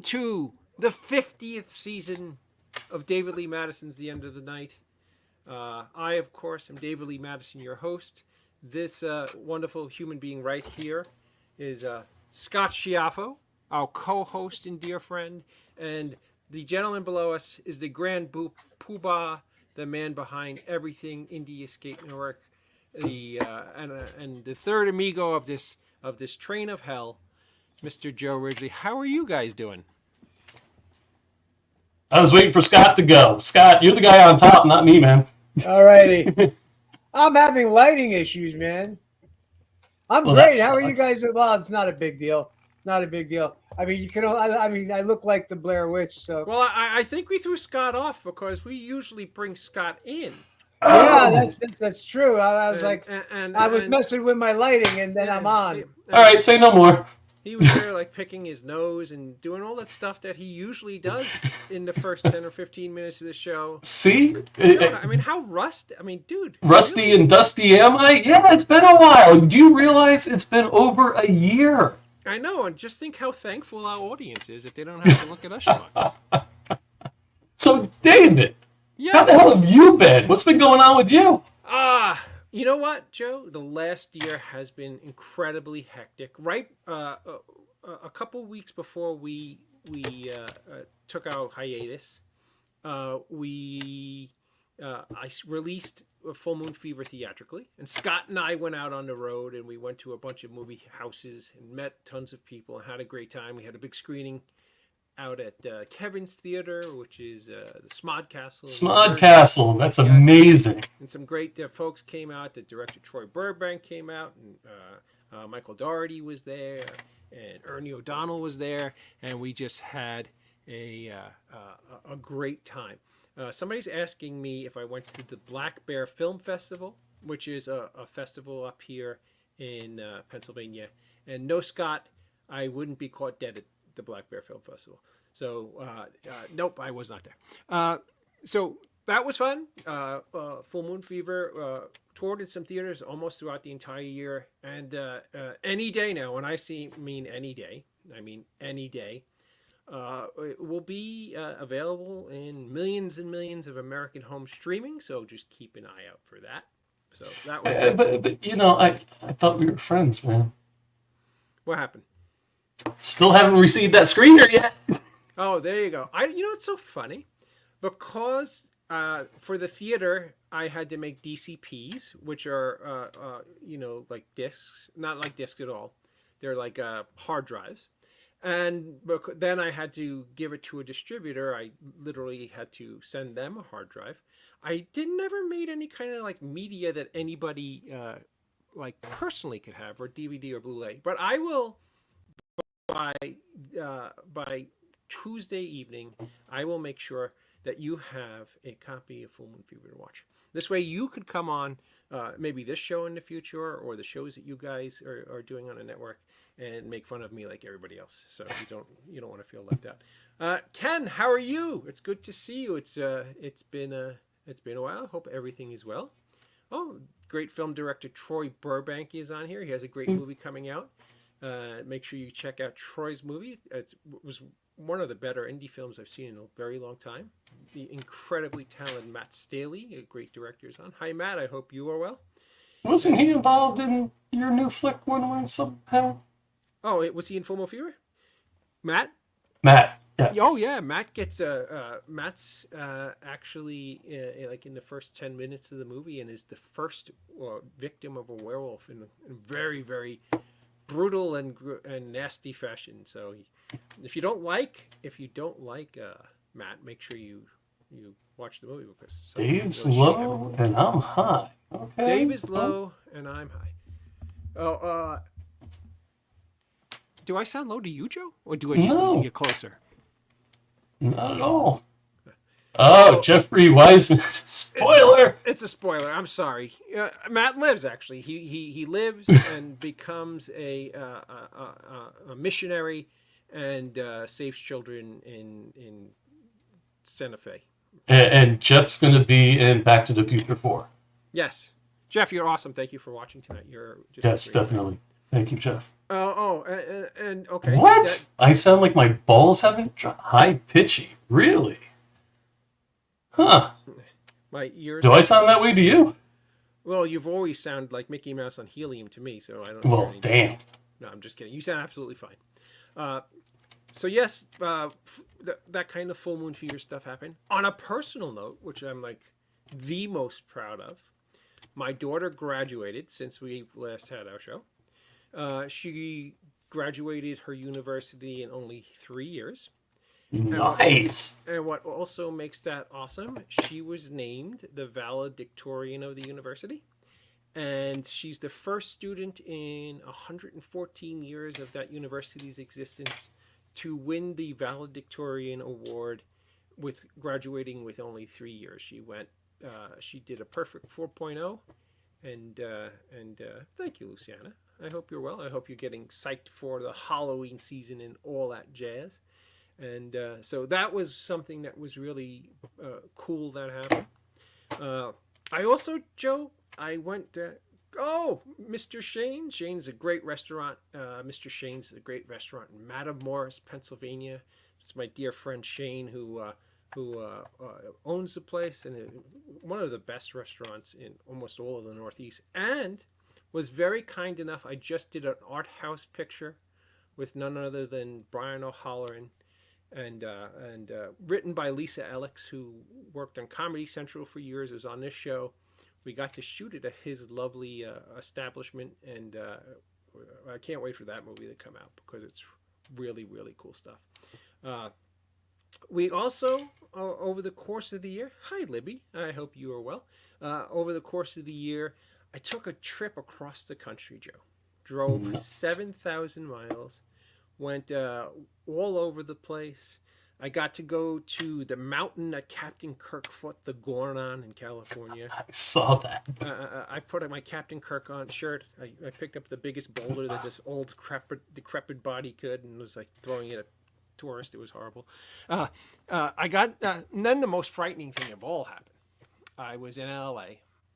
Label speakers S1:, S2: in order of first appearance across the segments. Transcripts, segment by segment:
S1: to the 50th season of David Lee Madison's The End of the Night. I, of course, am David Lee Madison, your host. This wonderful human being right here is Scott Schiaffo, our co-host and dear friend. And the gentleman below us is the grand poobah, the man behind everything Indie Escape Network, and the third amigo of this train of hell, Mr. Joe Ridgely. How are you guys doing?
S2: I was waiting for Scott to go. Scott, you're the guy on top, not me, man.
S3: All righty. I'm having lighting issues, man. I'm great. How are you guys? Well, it's not a big deal. Not a big deal. I mean, I look like the Blair Witch, so.
S1: Well, I think we threw Scott off because we usually bring Scott in.
S3: Yeah, that's true. I was I was messing with my lighting, and then I'm on.
S2: All right, say no more.
S1: He was there, like, picking his nose and doing all that stuff that he usually does in the first 10 or 15 minutes of the show.
S2: See?
S1: I mean, how dude.
S2: Rusty
S1: really?
S2: And dusty am I? Yeah, it's been a while. Do you realize it's been over a year?
S1: I know, and just think how thankful our audience is if they don't have to look at us schmucks.
S2: So, David,
S1: yes.
S2: How the hell have you been? What's been going on with you?
S1: You know what, Joe? The last year has been incredibly hectic. Right, a couple weeks before we took our hiatus, I released Full Moon Fever theatrically, and Scott and I went out on the road, and we went to a bunch of movie houses and met tons of people and had a great time. We had a big screening out at Kevin's Theater, which is the Smod Castle.
S2: Smod Castle, that's amazing.
S1: And some great folks came out. The director Troy Burbank came out, and Michael Dougherty was there, and Ernie O'Donnell was there, and we just had a great time. Somebody's asking me if I went to the Black Bear Film Festival, which is a festival up here in Pennsylvania. And no, Scott, I wouldn't be caught dead at the Black Bear Film Festival. So, nope, I was not there. So that was fun. Full Moon Fever toured in some theaters almost throughout the entire year. And any day now, when I mean any day, I mean any day, it will be available in millions and millions of American home streaming. So just keep an eye out for that. So that was
S2: but you know, I thought we were friends, man.
S1: What happened?
S2: Still haven't received that screener yet. Oh,
S1: there you go. It's so funny because for the theater I had to make DCPs, which are like discs, not like discs at all. They're like hard drives. And then I had to give it to a distributor. I literally had to send them a hard drive. I never made any kind of like media that anybody like personally could have, or DVD or Blu-ray. But I will by Tuesday evening, I will make sure that you have a copy of Full Moon Fever to watch. This way, you could come on maybe this show in the future, or the shows that you guys are doing on a network, and make fun of me like everybody else. So you don't want to feel left out. Ken, how are you? It's good to see you. It's been a while. Hope everything is well. Oh, great film director Troy Burbank is on here. He has a great movie coming out. Make sure you check out Troy's movie. It was one of the better indie films I've seen in a very long time. The incredibly talented Matt Staley, a great director, is on. Hi, Matt. I hope you are well.
S2: Wasn't he involved in your new flick one way somehow?
S1: Oh, was he in Full Moon Fever? Matt?
S2: Matt. Yeah.
S1: Oh yeah, Matt gets Matt's actually like in the first 10 minutes of the movie, and is the first victim of a werewolf in a very, very brutal and nasty fashion. So if you don't like Matt, make sure you watch the movie, because
S2: Dave's low and I'm high. Okay.
S1: Dave is low and I'm high. Oh, do I sound low to you, Joe, or do I just need to get closer?
S2: Not at all. Oh, Jeffrey Wiseman. Spoiler.
S1: It's a spoiler. I'm sorry. Matt lives, actually. He lives and becomes a missionary and saves children in Santa Fe.
S2: And Jeff's going to be in Back to the Future 4.
S1: Yes. Jeff, you're awesome. Thank you for watching tonight. You're just
S2: yes, definitely. Thank you, Jeff.
S1: And okay.
S2: What? I sound like my balls haven't high pitchy. Really? Huh.
S1: My ears.
S2: Do I sound that way to you?
S1: Well, you've always sounded like Mickey Mouse on helium to me, so I don't.
S2: Well, damn.
S1: No, I'm just kidding. You sound absolutely fine. So yes, that kind of full moon fever stuff happened. On a personal note, which I'm like the most proud of, my daughter graduated since we last had our show. She graduated her university in only 3 years.
S2: Nice.
S1: And what also makes that awesome, she was named the valedictorian of the university. And she's the first student in 114 years of that university's existence to win the valedictorian award with graduating with only 3 years. She did a perfect 4.0. And thank you, Luciana. I hope you're well. I hope you're getting psyched for the Halloween season and all that jazz. And so that was something that was really cool that happened. I also, Joe, I went to, Mr. Shane. Shane's a great restaurant. Mr. Shane's a great restaurant in Matamoros, Pennsylvania. It's my dear friend Shane who owns the place, and one of the best restaurants in almost all of the Northeast, and was very kind enough. I just did an art house picture with none other than Brian O'Halloran, and written by Lisa Alex, who worked on Comedy Central for years, was on this show. We got to shoot it at his lovely establishment, and I can't wait for that movie to come out because it's really, really cool stuff. We also, over the course of the year, hi Libby, I hope you are well. Over the course of the year, I took a trip across the country, Joe. Drove 7,000 miles, went all over the place. I got to go to the mountain that Captain Kirk fought the Gorn on in California.
S2: I saw that.
S1: I put on my Captain Kirk on shirt. I picked up the biggest boulder that this old decrepit body could, and was like throwing it at tourist. It was horrible. And then the most frightening thing of all happened. I was in LA,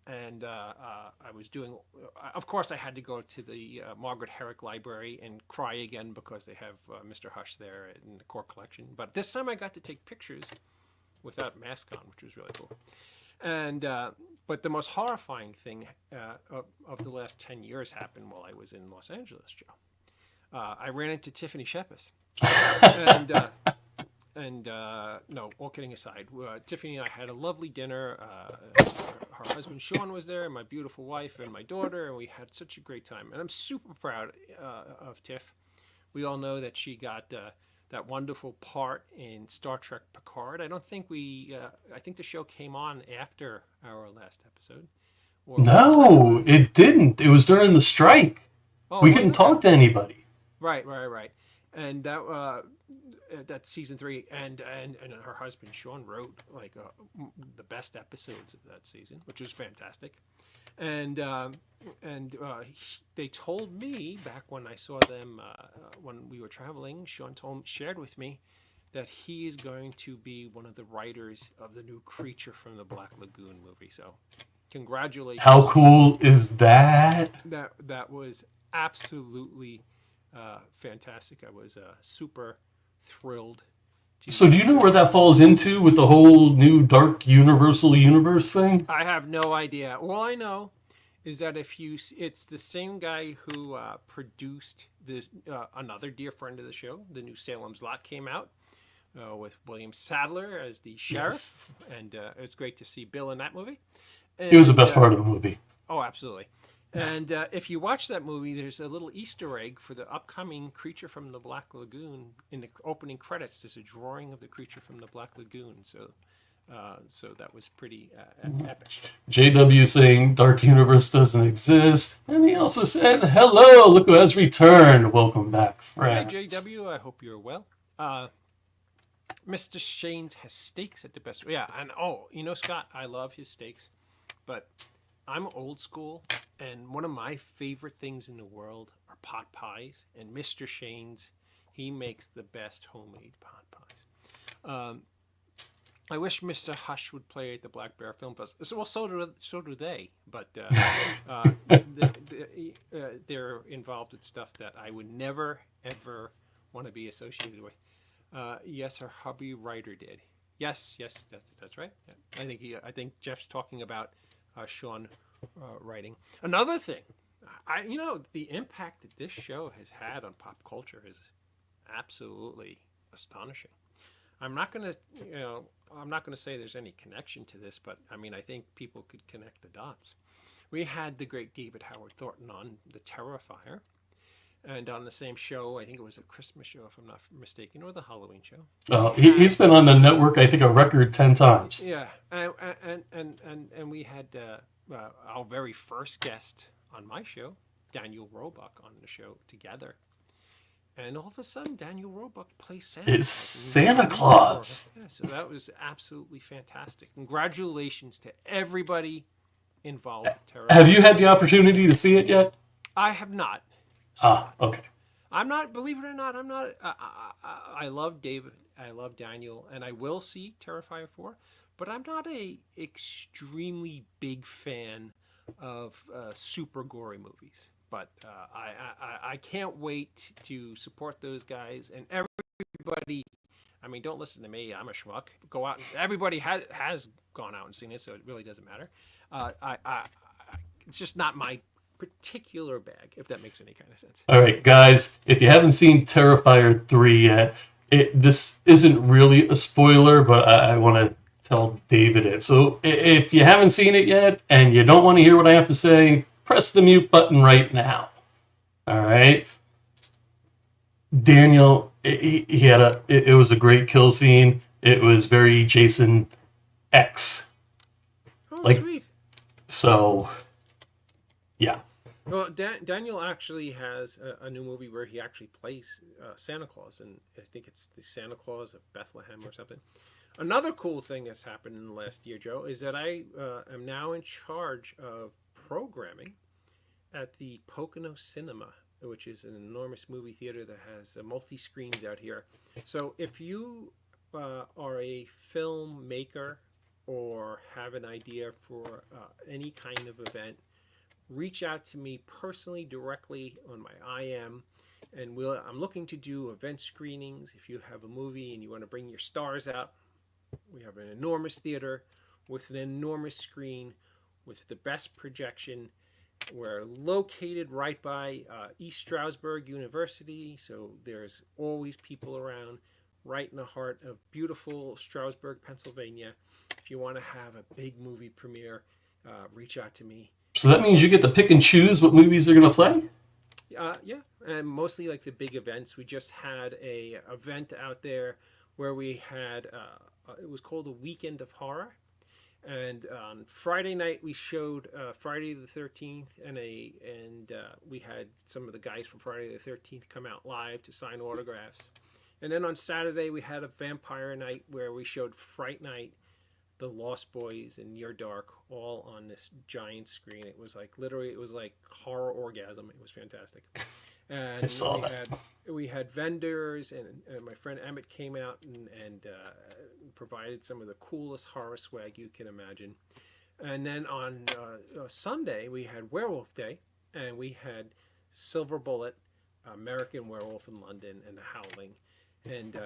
S1: and I was doing, of course I had to go to the Margaret Herrick Library and cry again because they have Mr. Hush there in the core collection. But this time I got to take pictures without mask on, which was really cool. And but the most horrifying thing of the last 10 years happened while I was in Los Angeles, Joe. I ran into Tiffany Shepis. No, all kidding aside, Tiffany and I had a lovely dinner. Her husband Sean was there, my beautiful wife, and my daughter, and we had such a great time. And I'm super proud of Tiff. We all know that she got that wonderful part in Star Trek Picard. I think the show came on after our last episode.
S2: No, it didn't. It was during the strike. We couldn't talk to anybody.
S1: Right. And that season 3, and her husband Sean wrote like the best episodes of that season, which was fantastic. And they told me back when I saw them when we were traveling, Sean shared with me that he is going to be one of the writers of the new Creature from the Black Lagoon movie. So, congratulations!
S2: How cool is that?
S1: That was absolutely fantastic. I was super thrilled.
S2: So do you know where that falls into with the whole new Dark Universal Universe thing?
S1: I have no idea. All I know is that it's the same guy who produced this another dear friend of the show. The new Salem's Lot came out with William Sadler as the sheriff, and it was great to see Bill in that movie. And,
S2: it was the best part of the movie.
S1: Oh, absolutely. And if you watch that movie, there's a little Easter egg for the upcoming Creature from the Black Lagoon. In the opening credits, there's a drawing of the Creature from the Black Lagoon. So that was pretty epic.
S2: JW saying Dark Universe doesn't exist. And he also said, hello, look who has returned. Welcome back, friends.
S1: Hey, JW, I hope you're well. Mr. Shane has steaks at the best. Yeah, and Scott, I love his steaks. But I'm old school, and one of my favorite things in the world are pot pies. And Mr. Shane's, he makes the best homemade pot pies. I wish Mr. Hush would play at the Black Bear Film Festival. Well, so do they, but they're involved with stuff that I would never ever want to be associated with. Yes, her hubby writer did. Yes, that's right. Yeah. I think Jeff's talking about Sean writing. Another thing, the impact that this show has had on pop culture is absolutely astonishing. I'm not gonna, I'm not gonna say there's any connection to this, but I mean, I think people could connect the dots. We had the great David Howard Thornton on The Terrifier, and on the same show, I think it was a Christmas show, if I'm not mistaken, or the Halloween show.
S2: He's been on the network, I think, a record 10 times.
S1: Yeah, and we had our very first guest on my show, Daniel Roebuck, on the show together. And all of a sudden, Daniel Roebuck plays Santa Claus.
S2: It's Santa Claus.
S1: Yeah, so that was absolutely fantastic. Congratulations to everybody involved with Terrifier.
S2: Have you had the opportunity to see it yet?
S1: I have not.
S2: Okay.
S1: I'm not, believe it or not, I'm not. I love David. I love Daniel. And I will see Terrifier 4. But I'm not a extremely big fan of super gory movies. But I can't wait to support those guys and everybody. I mean, don't listen to me. I'm a schmuck. Go out. Everybody has gone out and seen it, so it really doesn't matter. It's just not my particular bag, if that makes any kind of sense.
S2: All right, guys, if you haven't seen Terrifier 3 yet, this isn't really a spoiler, but I want to tell David it. So if you haven't seen it yet and you don't want to hear what I have to say, press the mute button right now. All right. Daniel, he had it was a great kill scene. It was very Jason X.
S1: Oh, sweet.
S2: So, yeah.
S1: Well, Daniel actually has a new movie where he actually plays Santa Claus, and I think it's the Santa Claus of Bethlehem or something. Another cool thing that's happened in the last year, Joe, is that I am now in charge of programming at the Pocono Cinema, which is an enormous movie theater that has multi-screens out here. So if you are a filmmaker or have an idea for any kind of event, reach out to me personally directly on my IM, and I'm looking to do event screenings. If you have a movie and you want to bring your stars out, we have an enormous theater with an enormous screen with the best projection. We're located right by East Stroudsburg University, so there's always people around, right in the heart of beautiful Stroudsburg, Pennsylvania. If you want to have a big movie premiere, reach out to me.
S2: So that means you get to pick and choose what movies they're going to play?
S1: Yeah, and mostly like the big events. We just had a event out there where we had, it was called a Weekend of Horror. And on Friday night, we showed Friday the 13th, and we had some of the guys from Friday the 13th come out live to sign autographs. And then on Saturday, we had a vampire night where we showed Fright Night, The Lost Boys, and Near Dark all on this giant screen. It was like literally, it was like horror orgasm. It was fantastic. And
S2: I saw that.
S1: We had vendors, and my friend Emmett came out and provided some of the coolest horror swag you can imagine. And then on Sunday, we had Werewolf Day, and we had Silver Bullet, American Werewolf in London, and The Howling. And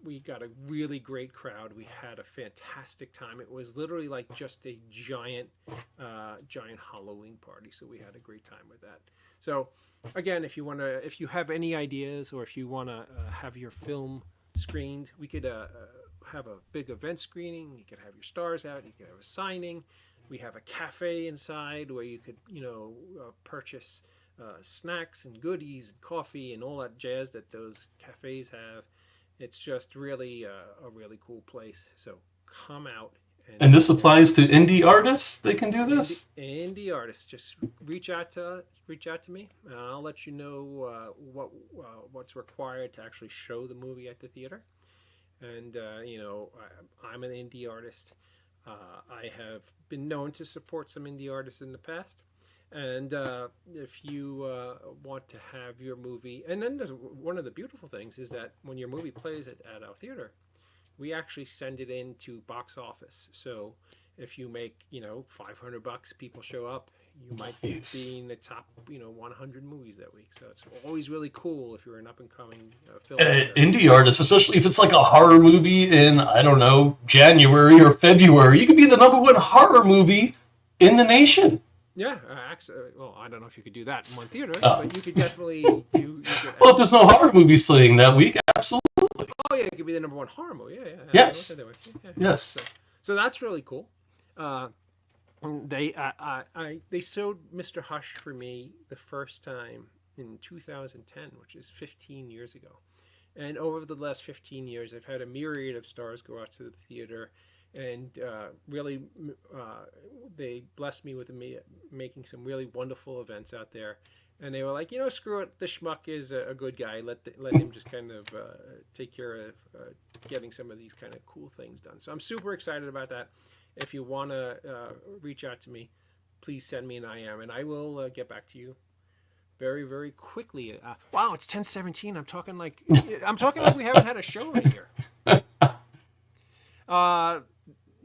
S1: we got a really great crowd. We had a fantastic time. It was literally like just a giant Halloween party. So we had a great time with that. So again, if you have any ideas, or if you want to have your film screened, we could have a big event screening. You could have your stars out. You could have a signing. We have a cafe inside where you could purchase snacks and goodies and coffee and all that jazz that those cafes have. It's just really a really cool place. So come out.
S2: And this applies to indie artists? They can do this?
S1: Indie artists. Just reach out to me, and I'll let you know what's required to actually show the movie at the theater. And I'm an indie artist. I have been known to support some indie artists in the past. And if you want to have your movie, and then one of the beautiful things is that when your movie plays at our theater, we actually send it into box office. So if you make, $500, people show up, you might
S2: Nice.
S1: be in the top, 100 movies that week. So it's always really cool if you're an up and coming
S2: Uh,
S1: filmmaker.
S2: indie artists, especially if it's like a horror movie in, I don't know, January or February, you could be the #1 horror movie in the nation.
S1: Yeah, actually, well, I don't know if you could do that in one theater,
S2: Oh.
S1: but you could definitely do. You could,
S2: Well, if there's no horror movies playing that week, absolutely.
S1: oh yeah, it could be the #1 horror movie. Yeah, yeah.
S2: Yes.
S1: Yeah.
S2: Yes.
S1: So that's really cool. They showed Mr. Hush for me the first time in 2010, which is 15 years ago. And over the last 15 years, I've had a myriad of stars go out to the theater, and really, they blessed me with making some really wonderful events out there. And they were like, screw it, the schmuck is a good guy. Let him just kind of take care of getting some of these kind of cool things done. So I'm super excited about that. If you want to reach out to me, please send me an IM, and I will get back to you very, very quickly. Wow, it's 10:17. I'm talking like we haven't had a show in a year.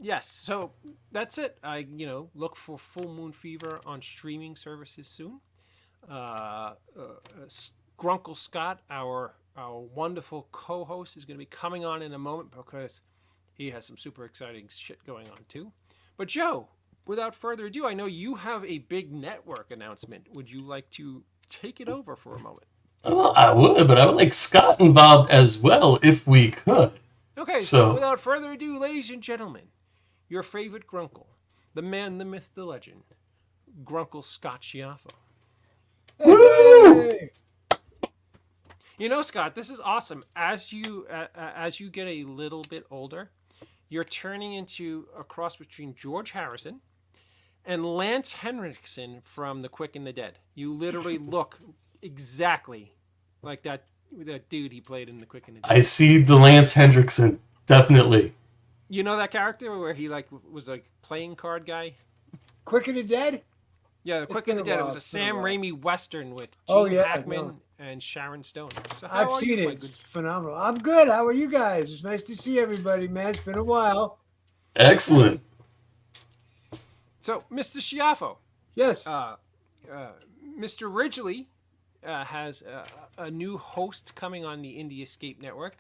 S1: Yes, so that's it. I look for Full Moon Fever on streaming services soon. Grunkle Scott, our wonderful co-host, is going to be coming on in a moment because he has some super exciting shit going on too. But Joe, without further ado, I know you have a big network announcement. Would you like to take it over for a moment?
S2: Well, I would, but I would like Scott involved as well if we could.
S1: Okay, so without further ado, ladies and gentlemen, your favorite Grunkle, the man, the myth, the legend, Grunkle Scott Schiaffo.
S3: Hey!
S1: Scott, this is awesome. As you get a little bit older, you're turning into a cross between George Harrison and Lance Henriksen from The Quick and the Dead. You literally look exactly like that dude he played in The Quick and the Dead.
S2: I see the Lance Hendrickson, definitely.
S1: You know that character where he was a playing card guy?
S3: Quick and the Dead?
S1: Yeah, The Quick and the Dead. It was a Sam Raimi Western with
S3: Oh,
S1: Gene
S3: yeah,
S1: Hackman and Sharon Stone. So how
S3: I've
S1: are
S3: seen
S1: you, my
S3: it.
S1: good-
S3: It's phenomenal. I'm good. How are you guys? It's nice to see everybody, man. It's been a while.
S2: Excellent.
S1: So, Mr. Schiaffo,
S3: Yes.
S1: Mr. Ridgely has a new host coming on the Indie Escape Network.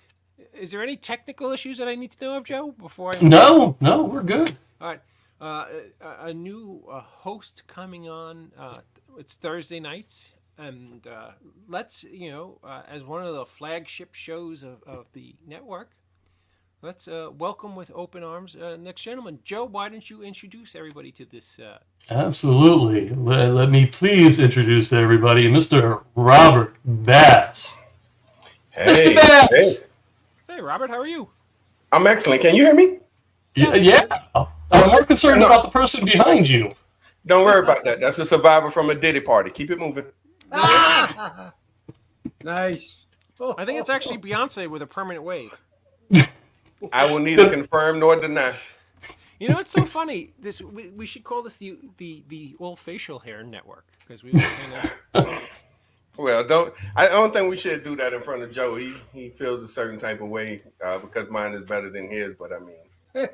S1: Is there any technical issues that I need to know of, Joe, before I...
S2: No, we're good.
S1: All right. A new host coming on. It's Thursday nights. And let's, as one of the flagship shows of the network, let's welcome with open arms next gentleman. Joe, why don't you introduce everybody to this?
S2: Absolutely. Let me please introduce to everybody Mr. Robert Bass.
S4: Hey,
S2: Mr. Bass!
S1: Hey, Robert, how are you?
S4: I'm excellent. Can you hear me?
S2: Yeah. I'm more concerned about the person behind you.
S4: Don't worry about that. That's a survivor from a Diddy party. Keep it moving.
S3: Nice.
S1: I think it's actually Beyonce with a permanent wave.
S4: I will neither confirm nor deny.
S1: It's so funny. We should call this the old facial hair network because we were kind of.
S4: Well, I don't think we should do that in front of Joe. He feels a certain type of way because mine is better than his. But I mean,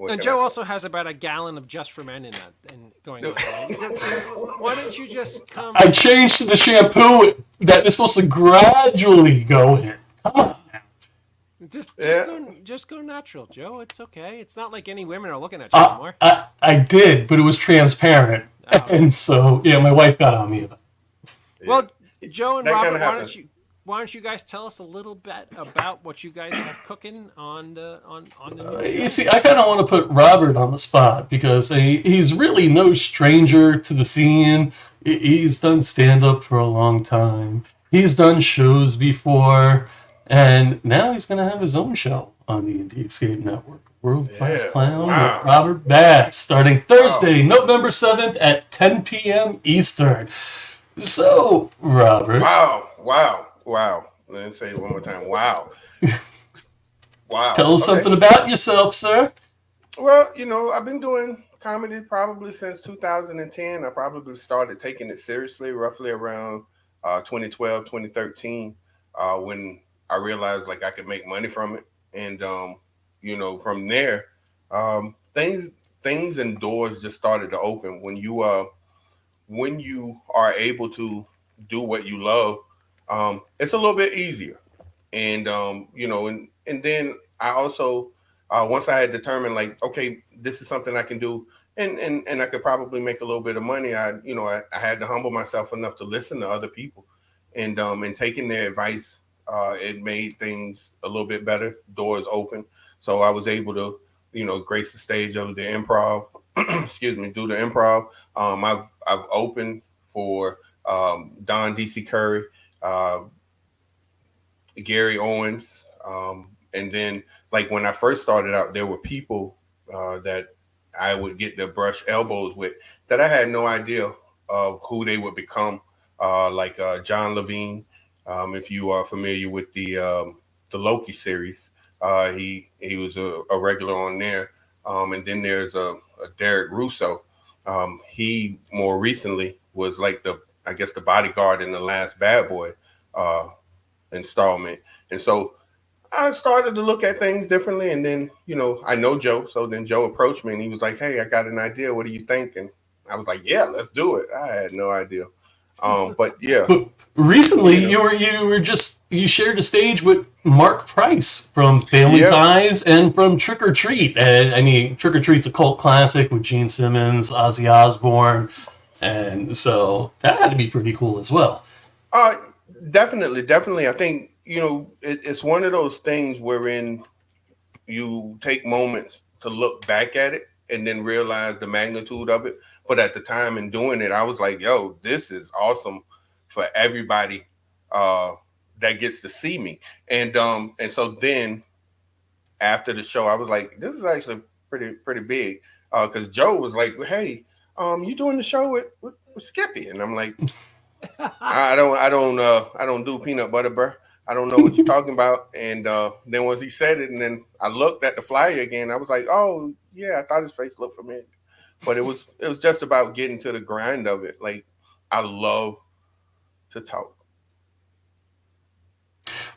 S1: And Joe also has about a gallon of Just for Men in that and going on. Why don't you just come?
S2: I changed to the shampoo that is supposed to gradually go in. Come on.
S1: Just go natural, Joe. It's okay. It's not like any women are looking at you anymore.
S2: I did, but it was transparent.
S1: Oh.
S2: And so, yeah, my wife got on me about it.
S1: Well, Joe and
S4: That
S1: Robert,
S4: kinda happens.
S1: why don't you guys tell us a little bit about what you guys have cooking on the new show?
S2: You see, I kind of want to put Robert on the spot because he's really no stranger to the scene. He's done stand-up for a long time. He's done shows before, and now he's going to have his own show on the Indie Escape Network, World Class Clown with Robert Bass, starting Thursday, November 7th at 10 p.m. Eastern. So, Robert.
S4: Wow. Let me say it one more time. Wow.
S2: Tell us something about yourself, sir.
S4: Well, I've been doing comedy probably since 2010. I probably started taking it seriously roughly around 2012, 2013, when I realized like I could make money from it. And from there, things and doors just started to open when you are able to do what you love. It's a little bit easier, and and then I also once I had determined, like, okay, this is something I can do, and I could probably make a little bit of money. I had to humble myself enough to listen to other people, and taking their advice, it made things a little bit better. Doors open, so I was able to grace the stage of the improv. Excuse me, do the improv. I've opened for Don DC Curry, uh, Gary Owens, and then, like, when I first started out, there were people that I would get to brush elbows with that I had no idea of who they would become. Like John Levine, if you are familiar with the Loki series, he was a regular on there. And then there's a Derek Russo. He more recently was like I guess the bodyguard in the last Bad Boy uh, installment. And so I started to look at things differently. And then, I know Joe. So then Joe approached me and he was like, "Hey, I got an idea. What do you think?" And I was like, "Yeah, let's do it." I had no idea. But yeah.
S2: But recently,
S4: You know.
S2: you shared a stage with Mark Price from Family
S4: Yeah.
S2: Ties and from Trick or Treat. And I mean, Trick or Treat's a cult classic with Gene Simmons, Ozzy Osbourne, and so that had to be pretty cool as well.
S4: Uh, definitely. I think, it's one of those things wherein you take moments to look back at it and then realize the magnitude of it. But at the time in doing it, I was like, "Yo, this is awesome for everybody uh, that gets to see me." And so then after the show, I was like, "This is actually pretty big," because Joe was like, "Hey, you doing the show with Skippy?" And I'm like, I don't do peanut butter, bro. I don't know what you're talking about." And then once he said it, and then I looked at the flyer again, I was like, "Oh yeah," I thought his face looked familiar. But it was just about getting to the grind of it. Like, I love to talk.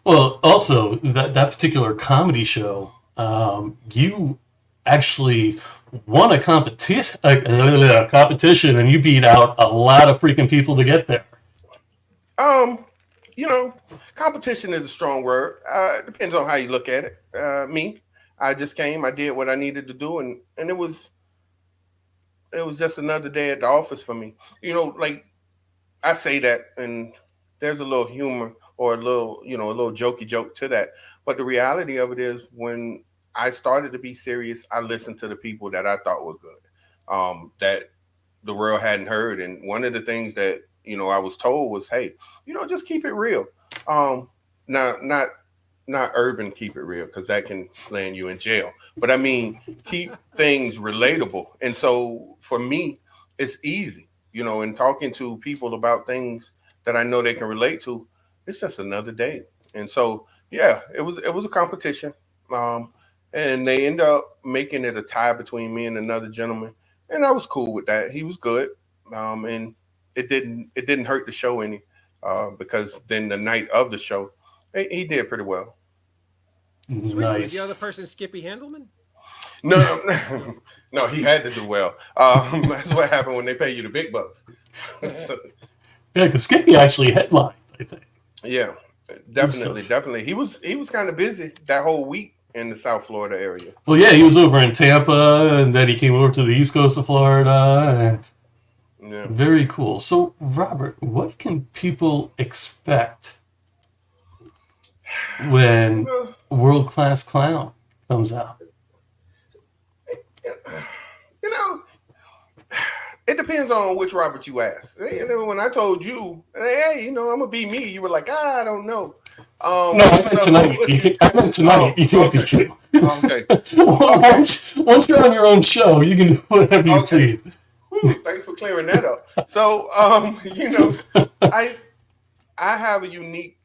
S2: Well, also that particular comedy show, you actually won a competition, and you beat out a lot of freaking people to get there.
S4: Um, you know, Competition is a strong word. It depends on how you look at it. Me, I just came, I did what I needed to do, and it was just another day at the office for me. Like, I say that, and there's a little humor or a little jokey joke to that. But the reality of it is, when I started to be serious, I listened to the people that I thought were good, that the world hadn't heard. And one of the things that I was told was, "Hey, just keep it real." Um, not urban, keep it real, because that can land you in jail. But I mean, keep things relatable. And so for me, it's easy, in talking to people about things that I know they can relate to. It's just another day. And so, yeah, it was a competition. Um, and they ended up making it a tie between me and another gentleman. And I was cool with that. He was good. And it didn't hurt the show any, because then the night of the show, he did pretty well.
S1: Sweet. Was the
S2: Nice.
S1: other person Skippy Handelman?
S4: No, no, he had to do well. That's what happened when they pay you the big bucks. So,
S2: Yeah, because Skippy actually headlined, I think.
S4: yeah,
S2: So,
S4: definitely. He was kind of busy that whole week in the South Florida area.
S2: well, yeah, he was over in Tampa, and then he came over to the east coast of Florida.
S4: Yeah.
S2: And very cool. So, Robert, what can people expect when
S4: Well,
S2: World Class Clown comes out?
S4: you know, it depends on which Robert you ask. When I told you, "Hey, I'm gonna be me," you were like, "I don't know."
S2: No, I meant
S4: So,
S2: tonight. I meant tonight.
S4: oh,
S2: You can't be
S4: okay,
S2: true.
S4: okay, okay,
S2: Once you're on your own show, you can do whatever you
S4: okay.
S2: please.
S4: Whew, thanks for clearing that up. So, I I have a unique,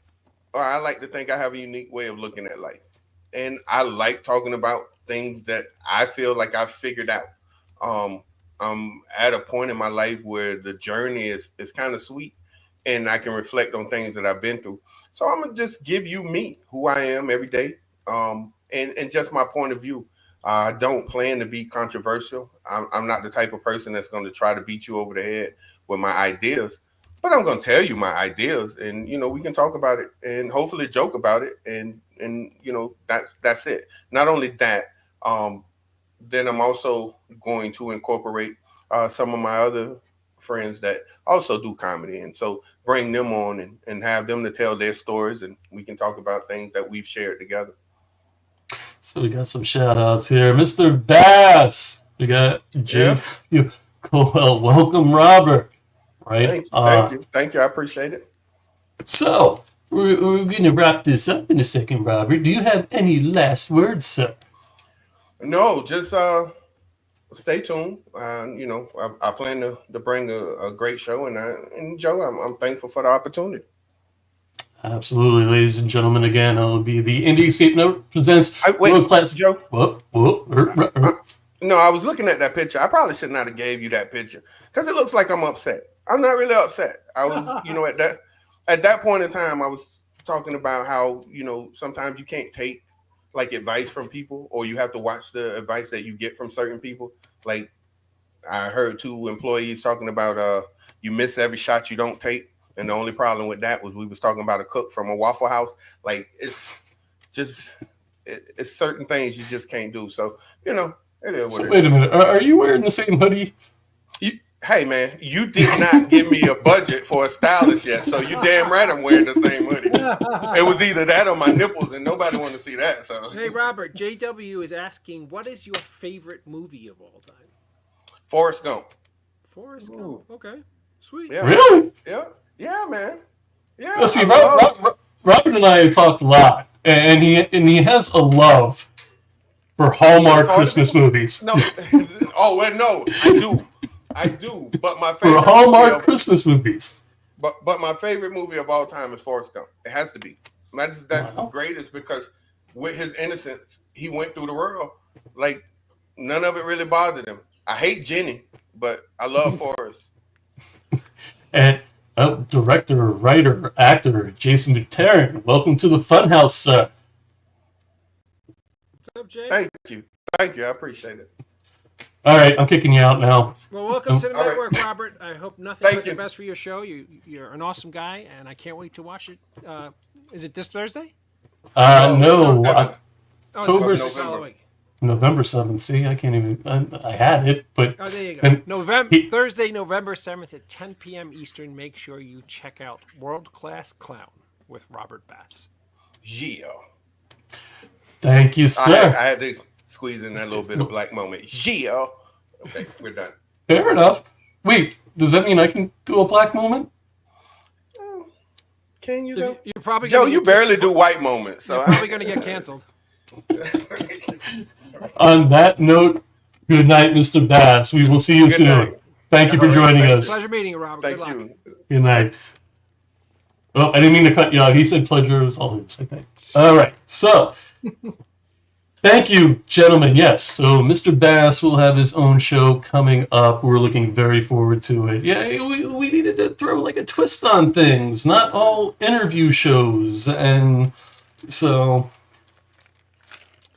S4: or I like to think I have a unique way of looking at life, and I like talking about things that I feel like I've figured out. Um, I'm at a point in my life where the journey is kind of sweet, and I can reflect on things that I've been through. So I'm gonna just give you me, who I am every day, and just my point of view. I don't plan to be controversial. I'm not the type of person that's going to try to beat you over the head with my ideas, but I'm going to tell you my ideas, and we can talk about it and hopefully joke about it, and that's it. Not only that, then I'm also going to incorporate some of my other friends that also do comedy, and so bring them on and have them to tell their stories, and we can talk about things that we've shared together.
S2: So we got some shout outs here. Mr. Bass. We got J.
S4: Yeah.
S2: Well, welcome, Robert. Right?
S4: Thank you. I appreciate it.
S2: So we're going to wrap this up in a second, Robert. Do you have any last words, sir?
S4: No, just stay tuned. I plan to bring a great show, and Joe, I'm thankful for the opportunity.
S2: Absolutely, ladies and gentlemen. Again, it'll be the Indie Escape Network presents World Class.
S4: Joe.
S2: No,
S4: I was looking at that picture. I probably should not have gave you that picture because it looks like I'm upset. I'm not really upset. I was, at that point in time, I was talking about how sometimes you can't take like advice from people, or you have to watch the advice that you get from certain people. Like I heard 2 employees talking about you miss every shot you don't take. And the only problem with that was we was talking about a cook from a Waffle House. Like it's certain things you just can't do. So it is what it is.
S2: Wait a minute. Are you wearing the same hoodie?
S4: Hey man, you did not give me a budget for a stylist yet, so you damn right I'm wearing the same hoodie. It was either that or my nipples, and nobody wanted to see that. So
S1: hey Robert, JW is asking, what is your favorite movie of all time?
S4: Forrest Gump.
S1: Forrest Gump. Okay, sweet.
S4: Yeah.
S2: Really?
S4: Yeah, man. Yeah.
S2: Well, see, Robert and I have talked a lot, and he has a love for Hallmark Christmas movies.
S4: No. Oh, well, no, I do. But my
S2: for
S4: favorite
S2: Hallmark Christmas movies.
S4: But my favorite movie of all time is Forrest Gump. It has to be. That's the greatest, because with his innocence, he went through the world like none of it really bothered him. I hate Jenny, but I love Forrest.
S2: And director, writer, actor Jason McTernan, welcome to the Funhouse, sir.
S1: What's up, Jay?
S4: Thank you. I appreciate it.
S2: All right, I'm kicking you out now.
S1: Well, welcome to the network, Robert. I hope nothing but the best for your show. You're an awesome guy, and I can't wait to watch it. Is it this Thursday?
S2: No.
S1: November
S2: 7th. See, I can't even. I had it, but.
S1: Oh, there you go. Thursday, November 7th at 10 p.m. Eastern. Make sure you check out World Class Clown with Robert Bass.
S4: Yeah.
S2: Thank you, sir.
S4: I had to squeeze in that little bit of black moment. Yeah. Okay, we're done.
S2: Fair enough. Wait, does that mean I can do a black moment?
S4: Can you though?
S1: You're probably
S4: Joe, you barely do white moments, so
S1: you're probably going to get canceled.
S2: On that note, good night, Mr. Bass. We will see you soon.
S4: Night.
S2: Thank you for joining us.
S1: Pleasure meeting you, Robert.
S4: Thank
S1: good luck.
S4: you.
S2: Good night. Well, I didn't mean to cut you off. He said pleasure was all his, I think. All right. So, thank you, gentlemen. Yes. So, Mr. Bass will have his own show coming up. We're looking very forward to it. Yeah, we needed to throw like a twist on things. Not all interview shows. And so...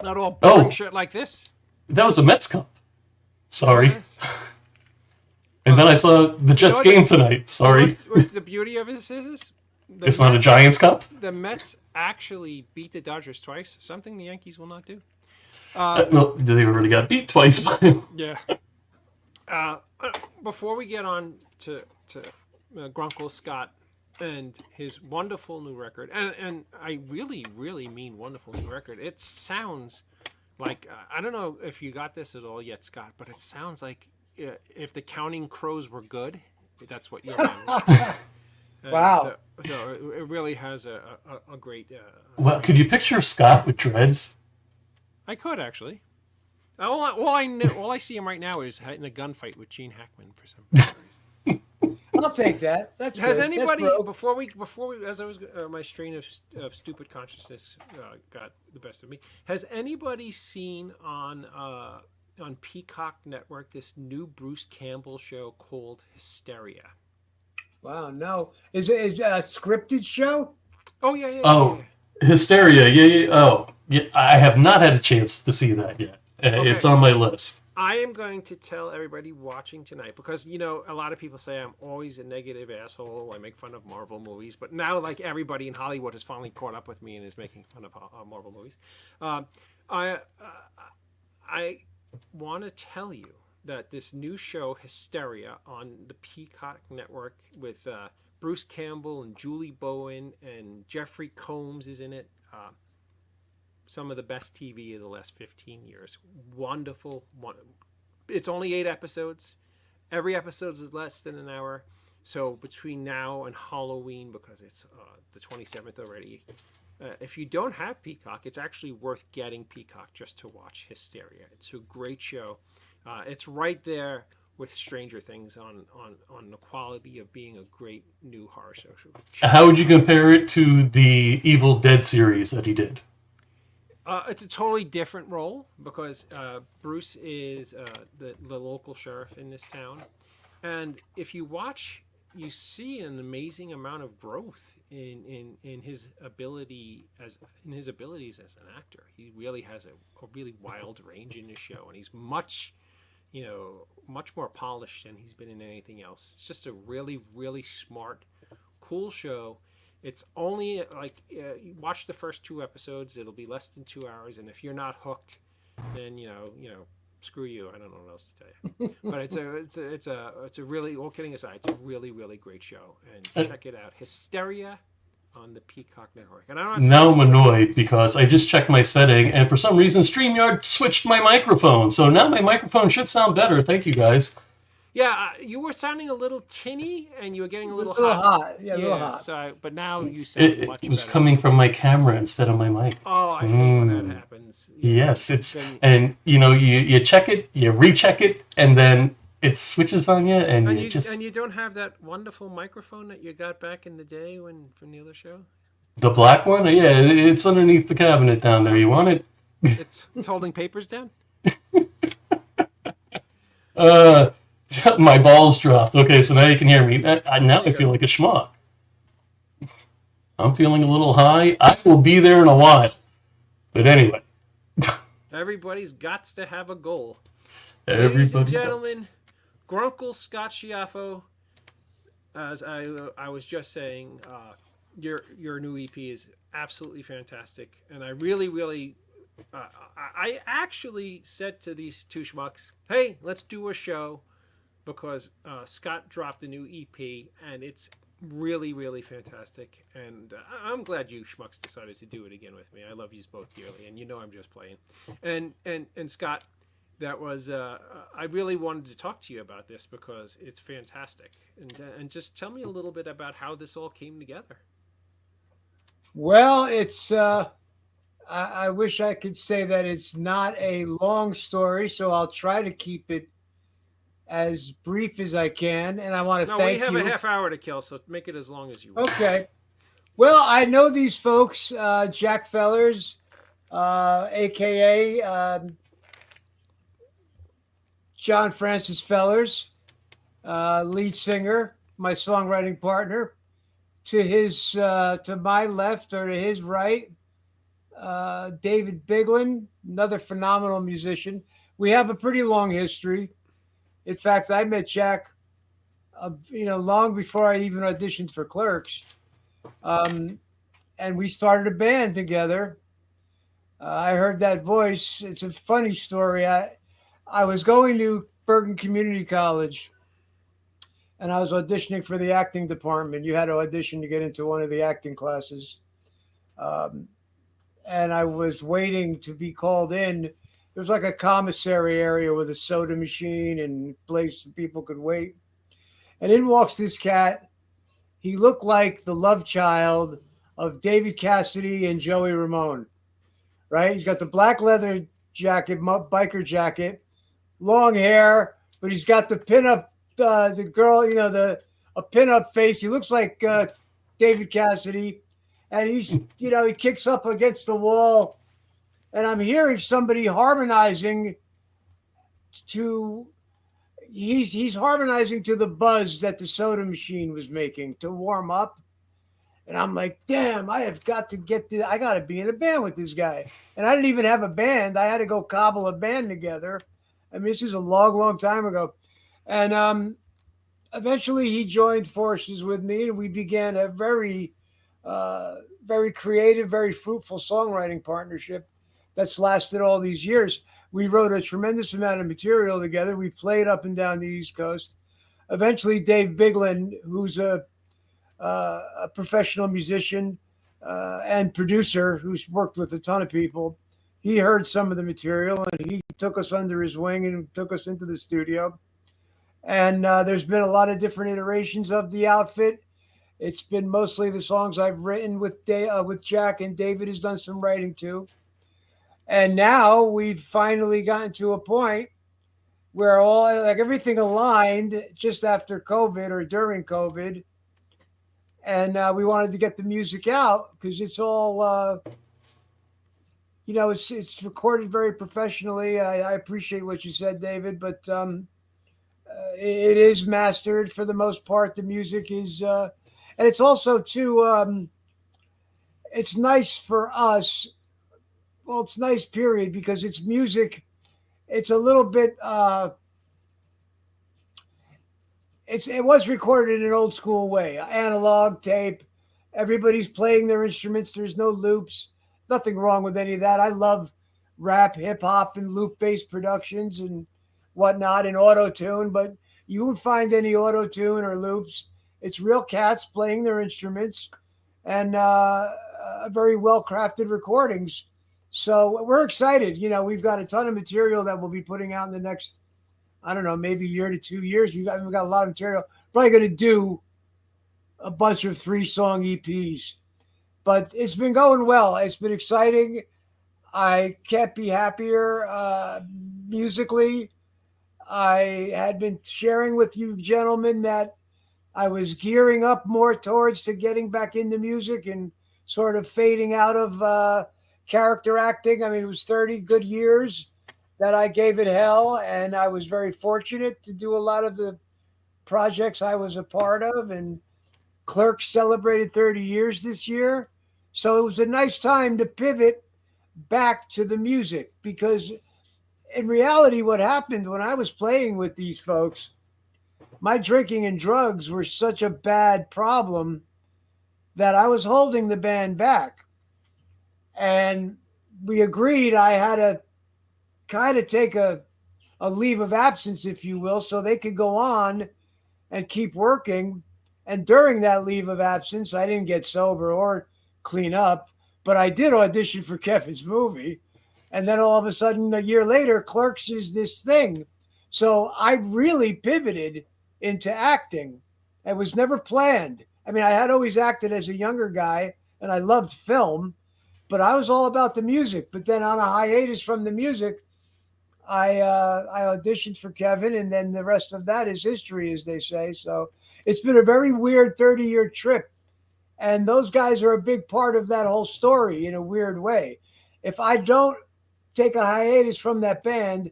S1: Not all boring shit like this.
S2: That was a Mets Cup. Sorry.
S1: Oh, nice.
S2: And then I saw the Jets game tonight. Sorry.
S1: What the beauty of this is
S2: it's not a Giants Cup?
S1: The Mets actually beat the Dodgers twice, something the Yankees will not do.
S2: Well, they already got beat twice by him.
S1: Yeah. Before we get on to Grunkle Scott and his wonderful new record, and I really, really mean wonderful new record. It sounds like, I don't know if you got this at all yet, Scott, but it sounds like if the Counting Crows were good, that's what you're on.
S3: Wow.
S1: So it really has a great...
S2: well, could you picture Scott with dreads?
S1: I could, actually. All I see him right now is in a gunfight with Gene Hackman for some reason.
S3: I'll take that. That's
S1: Has
S3: good.
S1: anybody
S3: That's
S1: before we as I was my strain of stupid consciousness got the best of me? Has anybody seen on Peacock Network this new Bruce Campbell show called Hysteria?
S3: Wow, no. Is it a scripted show?
S1: Oh yeah.
S2: Hysteria. Yeah. Oh, yeah. I have not had a chance to see that yet.
S1: Okay.
S2: It's on my list.
S1: I am going to tell everybody watching tonight because a lot of people say I'm always a negative asshole. I make fun of Marvel movies, but now like everybody in Hollywood has finally caught up with me and is making fun of Marvel movies. I want to tell you that this new show Hysteria on the Peacock Network with Bruce Campbell and Julie Bowen and Jeffrey Combs is in it. Some of the best TV of the last 15 years. Wonderful. It's only 8 episodes. Every episode is less than an hour. So between now and Halloween, because it's the 27th already, if you don't have Peacock, it's actually worth getting Peacock just to watch Hysteria. It's a great show. It's right there with Stranger Things on the quality of being a great new horror show.
S2: How would you compare it to the Evil Dead series that he did?
S1: It's a totally different role because Bruce is the local sheriff in this town, and if you watch, you see an amazing amount of growth in his abilities as an actor. He really has a really wild range in the show, and he's much more polished than he's been in anything else. It's just a really, really smart, cool show. It's only you watch the first 2 episodes. It'll be less than 2 hours, and if you're not hooked, then screw you. I don't know what else to tell you. But it's a really, all kidding aside, it's a really, really great show, and check it out. Hysteria on the Peacock Network. And
S2: now I'm annoyed because I just checked my setting, and for some reason StreamYard switched my microphone. So now my microphone should sound better. Thank you, guys.
S1: Yeah, you were sounding a little tinny, and you were getting a little
S3: hot. Yeah, a little hot.
S1: So, but now you sound much better.
S2: It was coming from my camera instead of my mic.
S1: Oh, I hate when that happens.
S2: Yes, and you check it, you recheck it, and then it switches on you, and you
S1: don't have that wonderful microphone that you got back in the day from the other show.
S2: The black one, yeah, it's underneath the cabinet down there. You want it?
S1: It's holding papers down.
S2: My balls dropped. Okay, so now you can hear me. Now I feel like a schmuck. I'm feeling a little high. I will be there in a while. But anyway.
S1: Everybody's got to have a goal.
S2: Ladies
S1: and gentlemen, Grunkle Scott Schiaffo, as I was just saying, your new EP is absolutely fantastic. And I really, really... I actually said to these 2 schmucks, hey, let's do a show, because Scott dropped a new EP, and it's really, really fantastic. And I'm glad you schmucks decided to do it again with me. I love you both dearly, and I'm just playing. And Scott, that was I really wanted to talk to you about this because it's fantastic. And just tell me a little bit about how this all came together.
S3: Well, it's I wish I could say that it's not a long story, so I'll try to keep it as brief as I can. And I want to thank you.
S1: We have a half hour to kill, so make it as long as you want.
S3: Okay. Well, I know these folks, Jack Fellers, a.k.a. John Francis Fellers, lead singer, my songwriting partner. To my left or to his right, David Biglin, another phenomenal musician. We have a pretty long history. In fact, I met Jack, long before I even auditioned for Clerks, and we started a band together. I heard that voice. It's a funny story. I was going to Bergen Community College, and I was auditioning for the acting department. You had to audition to get into one of the acting classes. And I was waiting to be called in. It was like a commissary area with a soda machine and place people could wait. And in walks this cat. He looked like the love child of David Cassidy and Joey Ramone, right? He's got the black leather jacket, biker jacket, long hair, but he's got the pinup, the girl, a pinup face. He looks like David Cassidy. And he's, he kicks up against the wall, and I'm hearing somebody harmonizing he's harmonizing to the buzz that the soda machine was making to warm up. And I'm like, damn, I have got to I got to be in a band with this guy. And I didn't even have a band. I had to go cobble a band together. I mean, this is a long, long time ago. And eventually he joined forces with me, and we began a very creative, very fruitful songwriting partnership that's lasted all these years. We wrote a tremendous amount of material together. We played up and down the East Coast. Eventually, Dave Biglin, who's a professional musician and producer who's worked with a ton of people, he heard some of the material and he took us under his wing and took us into the studio. And there's been a lot of different iterations of the outfit. It's been mostly the songs I've written with Jack, and David has done some writing too. And now we've finally gotten to a point where everything aligned just after COVID or during COVID. And we wanted to get the music out because it's all, it's recorded very professionally. I appreciate what you said, David, but it is mastered for the most part. The music is, and it's also too, it's nice for us. Well, it's nice, period, because it's music. It's a little bit, it was recorded in an old school way, analog tape. Everybody's playing their instruments. There's no loops. Nothing wrong with any of that. I love rap, hip hop, and loop based productions and whatnot, and auto tune, but you won't find any auto tune or loops. It's real cats playing their instruments and very well crafted recordings. So we're excited. We've got a ton of material that we'll be putting out in the next, I don't know, maybe year to 2 years. We've got a lot of material. Probably going to do a bunch of 3-song EPs, but it's been going well. It's been exciting. I can't be happier musically. I had been sharing with you gentlemen that I was gearing up more towards to getting back into music and sort of fading out of character acting. I mean, it was 30 good years that I gave it hell, and I was very fortunate to do a lot of the projects I was a part of, and Clerks celebrated 30 years this year. So it was a nice time to pivot back to the music, because in reality, what happened when I was playing with these folks, my drinking and drugs were such a bad problem that I was holding the band back. And we agreed I had to kind of take a leave of absence, if you will, so they could go on and keep working. And during that leave of absence, I didn't get sober or clean up, but I did audition for Kevin's movie. And then all of a sudden, a year later, Clerks is this thing. So I really pivoted into acting. It was never planned. I mean, I had always acted as a younger guy, and I loved film, but I was all about the music. But then on a hiatus from the music, I auditioned for Kevin, and then the rest of that is history, as they say. So it's been a very weird 30-year trip. And those guys are a big part of that whole story in a weird way. If I don't take a hiatus from that band,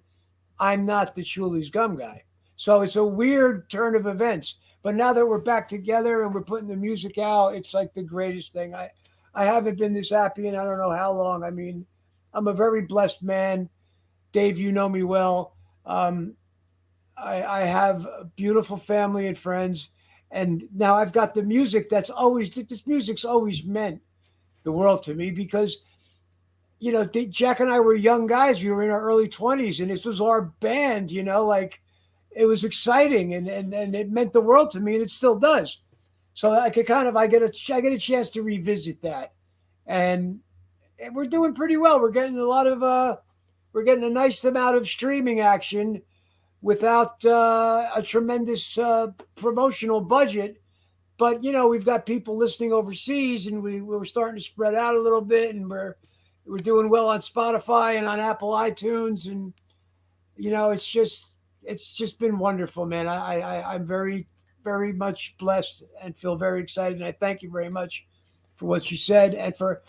S3: I'm not the Chuli's Gum guy. So it's a weird turn of events. But now that we're back together and we're putting the music out, it's like the greatest thing. I haven't been this happy in I don't know how long. I mean, I'm a very blessed man. Dave, you know me well. I have a beautiful family and friends. And now I've got the music this music's always meant the world to me, because, Jack and I were young guys. We were in our early 20s, and this was our band, it was exciting and it meant the world to me, and it still does. So I get a chance to revisit that. And we're doing pretty well. We're getting a nice amount of streaming action without a tremendous promotional budget. But, we've got people listening overseas, and we're starting to spread out a little bit, and we're doing well on Spotify and on Apple iTunes. And, it's just been wonderful, man. I'm very, very much blessed and feel very excited. And I thank you very much for what you said and for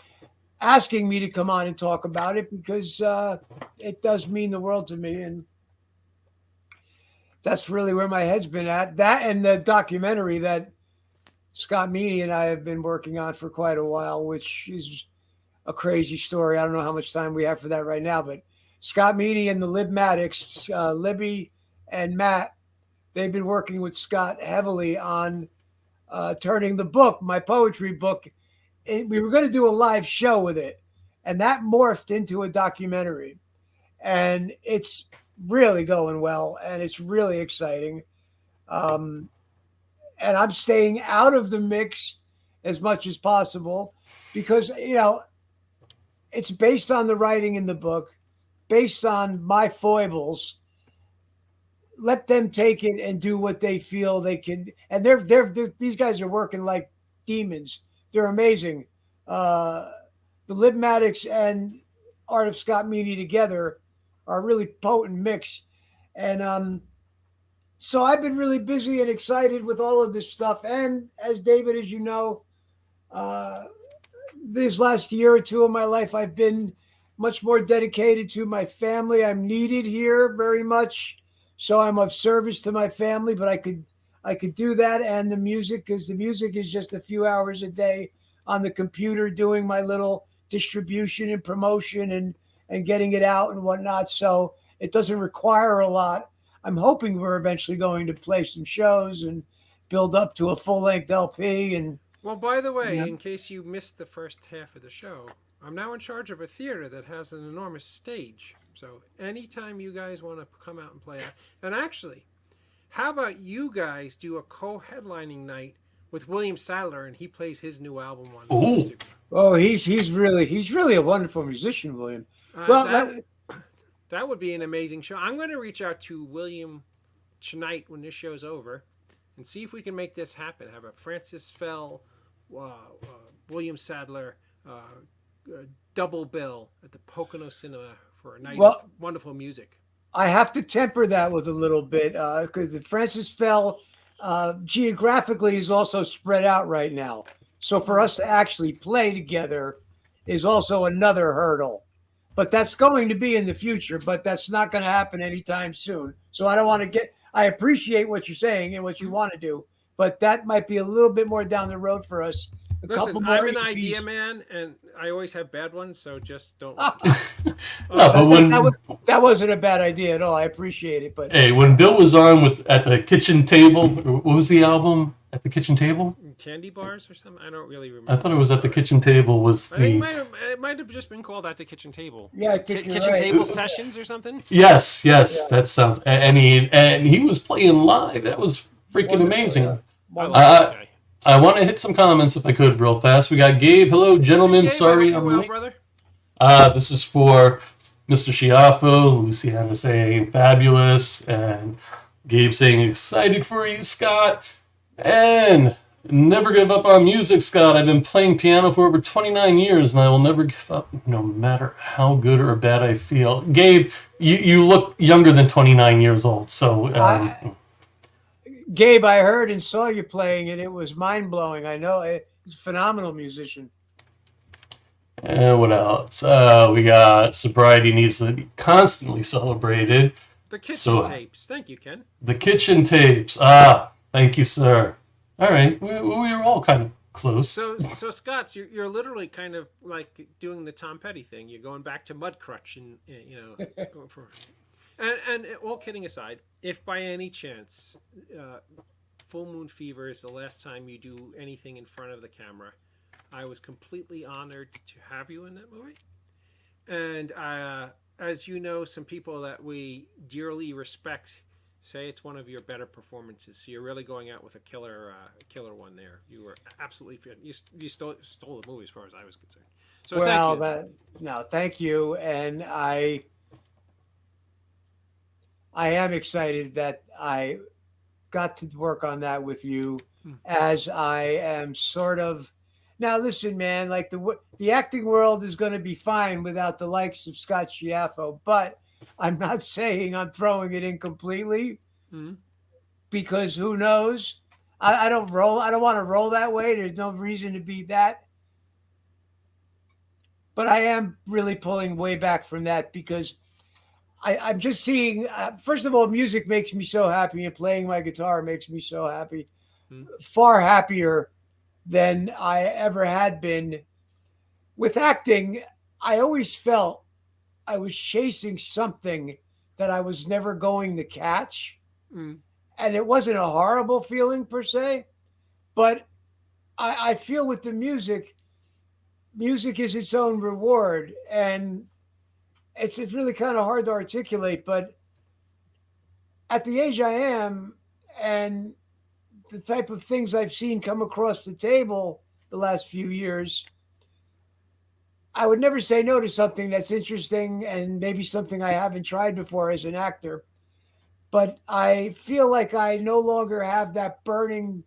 S3: asking me to come on and talk about it, because it does mean the world to me. And that's really where my head's been at. That and the documentary that Scott Meany and I have been working on for quite a while, which is a crazy story. I don't know how much time we have for that right now, but Scott Meany and the Libmatics, Libby and Matt, they've been working with Scott heavily on turning the book, my poetry book. We were going to do a live show with it, and that morphed into a documentary. And it's really going well, and it's really exciting. And I'm staying out of the mix as much as possible because, it's based on the writing in the book, based on my foibles. Let them take it and do what they feel they can. And these guys are working like demons. They're amazing. The Libmatics and Art of Scott Meany together are a really potent mix. And so I've been really busy and excited with all of this stuff. And as David, as you know, this last year or two of my life, I've been much more dedicated to my family. I'm needed here very much. So I'm of service to my family, but I could do that and the music, because the music is just a few hours a day on the computer doing my little distribution and promotion and getting it out and whatnot. So it doesn't require a lot. I'm hoping we're eventually going to play some shows and build up to a full-length LP. And
S1: well, by the way, in case you missed the first half of the show, I'm now in charge of a theater that has an enormous stage. So anytime you guys want to come out and play out, and actually, how about you guys do a co-headlining night with William Sadler, and he plays his new album on the studio.
S3: Oh, he's really a wonderful musician, William.
S1: That would be an amazing show. I'm going to reach out to William tonight when this show's over, and see if we can make this happen. Have a Francis Fell, William Sadler double bill at the Pocono Cinema for a night of wonderful music.
S3: I have to temper that with a little bit because the Francis Fell geographically is also spread out right now. So for us to actually play together is also another hurdle. But that's going to be in the future, but that's not going to happen anytime soon. So I appreciate what you're saying and what you want to do, but that might be a little bit more down the road for us.
S1: Listen, I'm an idea man, and I always have bad ones, so just don't.
S3: That wasn't a bad idea at all. I appreciate it. But
S2: hey, when Bill was on at the kitchen table, what was the album at the kitchen table?
S1: Candy Bars or something? I don't really remember.
S2: I thought it was at the kitchen table.
S1: I think it might have just been called At the Kitchen Table.
S3: Yeah,
S1: kitchen table sessions or something.
S2: Yes, that sounds. And he was playing live. That was freaking amazing.
S3: Yeah.
S2: I want to hit some comments if I could real fast. We got Gabe. Hello, gentlemen.
S1: Gabe,
S2: sorry I'm late.
S1: brother.
S2: This is for Mr. Schiaffo, Luciana saying fabulous, and Gabe saying excited for you, Scott. And never give up on music, Scott. I've been playing piano for over 29 years, and I will never give up no matter how good or bad I feel. Gabe, you look younger than 29 years old, so...
S3: Gabe, I heard and saw you playing, and it was mind-blowing. I know he's a phenomenal musician.
S2: And what else? We got sobriety needs to be constantly celebrated.
S1: The kitchen tapes. Thank you, Ken.
S2: The kitchen tapes. Thank you, sir. All right, we were all kind of close.
S1: So Scott, you're literally kind of like doing the Tom Petty thing. You're going back to Mudcrutch, and going for. And all kidding aside, if by any chance Full Moon Fever is the last time you do anything in front of the camera, I was completely honored to have you in that movie. And as you know, some people that we dearly respect say it's one of your better performances. So you're really going out with a killer one there. You were absolutely fit. You stole the movie as far as I was concerned. So
S3: thank you. And I am excited that I got to work on that with you, as I am sort of now. Listen, man, like the acting world is going to be fine without the likes of Scott Schiaffo, but I'm not saying I'm throwing it in completely, because who knows? I don't want to roll that way. There's no reason to be that. But I am really pulling way back from that because I'm just seeing, first of all, music makes me so happy, and playing my guitar makes me so happy. Far happier than I ever had been. With acting, I always felt I was chasing something that I was never going to catch.
S1: Mm.
S3: And it wasn't a horrible feeling per se, but I feel with the music, music is its own reward. And it's really kind of hard to articulate, but at the age I am and the type of things I've seen come across the table the last few years, I would never say no to something that's interesting and maybe something I haven't tried before as an actor. But I feel like I no longer have that burning,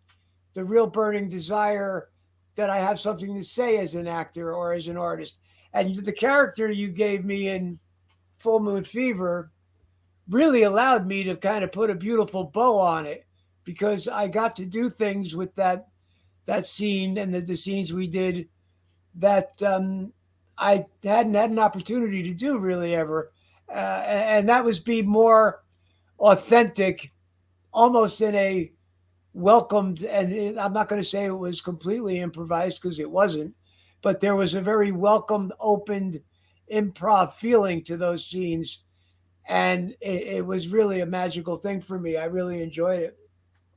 S3: the real burning desire that I have something to say as an actor or as an artist. And the character you gave me in Full Moon Fever really allowed me to kind of put a beautiful bow on it, because I got to do things with that scene and the scenes we did that I hadn't had an opportunity to do really ever, and that was be more authentic, almost in a welcomed. And I'm not going to say it was completely improvised because it wasn't, but there was a very welcomed, opened improv feeling to those scenes, and it was really a magical thing for me. I really enjoyed it.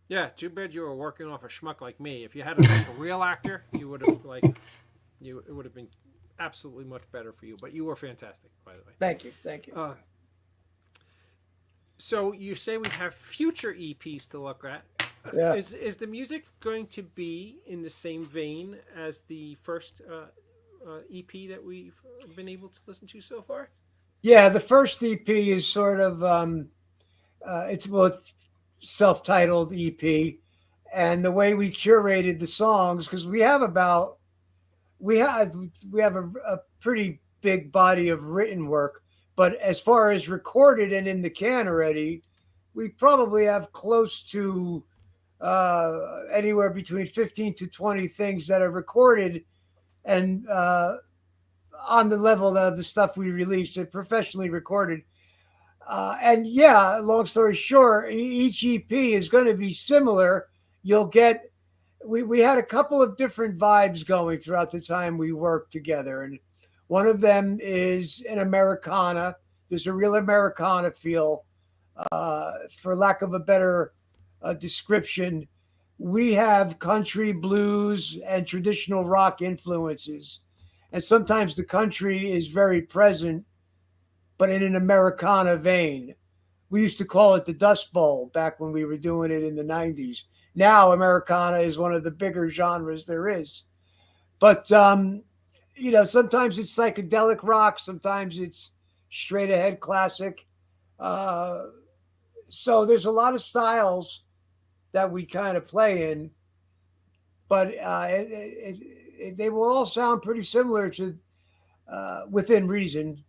S1: Yeah, too bad you were working off a schmuck like me. If you had like a real actor, you would have it would have been absolutely much better for you. But you were fantastic, by the way.
S3: Thank you, thank you.
S1: So you say we have future EPs to look at.
S3: Yeah.
S1: Is the music going to be in the same vein as the first EP that we've been able to listen to so far?
S3: Yeah, the first EP is sort of it's self-titled EP, and the way we curated the songs, because we have a pretty big body of written work, but as far as recorded and in the can already, we probably have close to anywhere between 15 to 20 things that are recorded and on the level of the stuff we released and professionally recorded. And yeah, long story short, each EP is going to be similar. You'll get, we had a couple of different vibes going throughout the time we worked together. And one of them is an Americana. There's a real Americana feel, for lack of a better description. We have country, blues, and traditional rock influences. And sometimes the country is very present, but in an Americana vein. We used to call it the Dust Bowl back when we were doing it in the 90s. Now Americana is one of the bigger genres there is. But, sometimes it's psychedelic rock, sometimes it's straight ahead classic. So there's a lot of styles that we kind of play in, but they will all sound pretty similar to, within reason,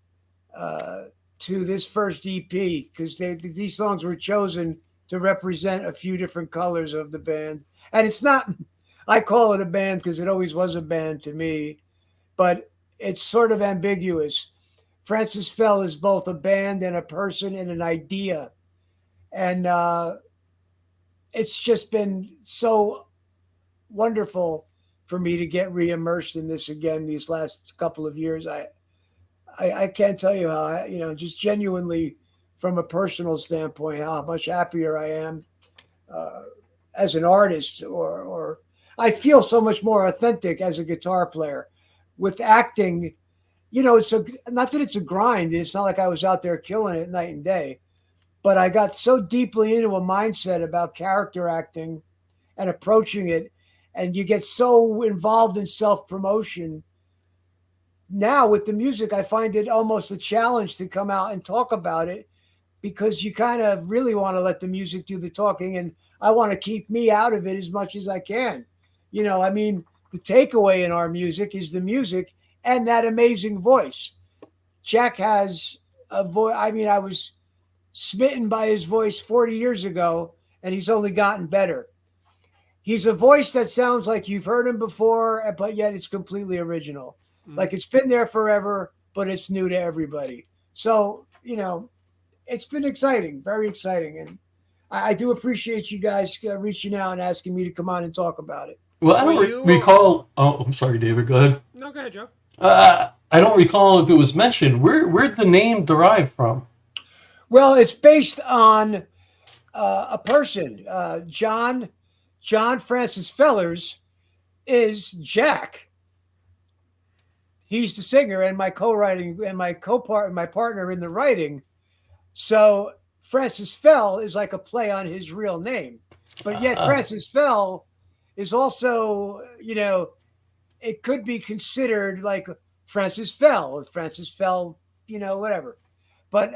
S3: to this first EP, because these songs were chosen to represent a few different colors of the band. And it's not, I call it a band because it always was a band to me, but it's sort of ambiguous. Francis Fell is both a band and a person and an idea. And it's just been so wonderful for me to get re-immersed in this again these last couple of years. I can't tell you how, just genuinely from a personal standpoint, how much happier I am as an artist, or I feel so much more authentic as a guitar player. With acting, it's not that it's a grind. It's not like I was out there killing it night and day, but I got so deeply into a mindset about character acting and approaching it, and you get so involved in self-promotion. Now with the music, I find it almost a challenge to come out and talk about it, because you kind of really want to let the music do the talking, and I want to keep me out of it as much as I can. The takeaway in our music is the music and that amazing voice. Jack has a voice. I was smitten by his voice 40 years ago, and he's only gotten better. He's a voice that sounds like you've heard him before, but yet it's completely original. Mm-hmm. Like it's been there forever, but it's new to everybody. So, it's been exciting, very exciting. And I do appreciate you guys reaching out and asking me to come on and talk about it.
S2: Well, I
S1: Were
S2: don't
S1: you,
S2: recall. Oh, I'm sorry, David. Go ahead.
S1: No, go ahead, Joe.
S2: I don't recall if it was mentioned. Where'd the name derive from?
S3: Well, it's based on a person, John Francis Fellers is Jack. He's the singer and my co-writing and my partner in the writing. So Francis Fell is like a play on his real name, but yet Francis Fell is also, it could be considered like Francis Fell, whatever. But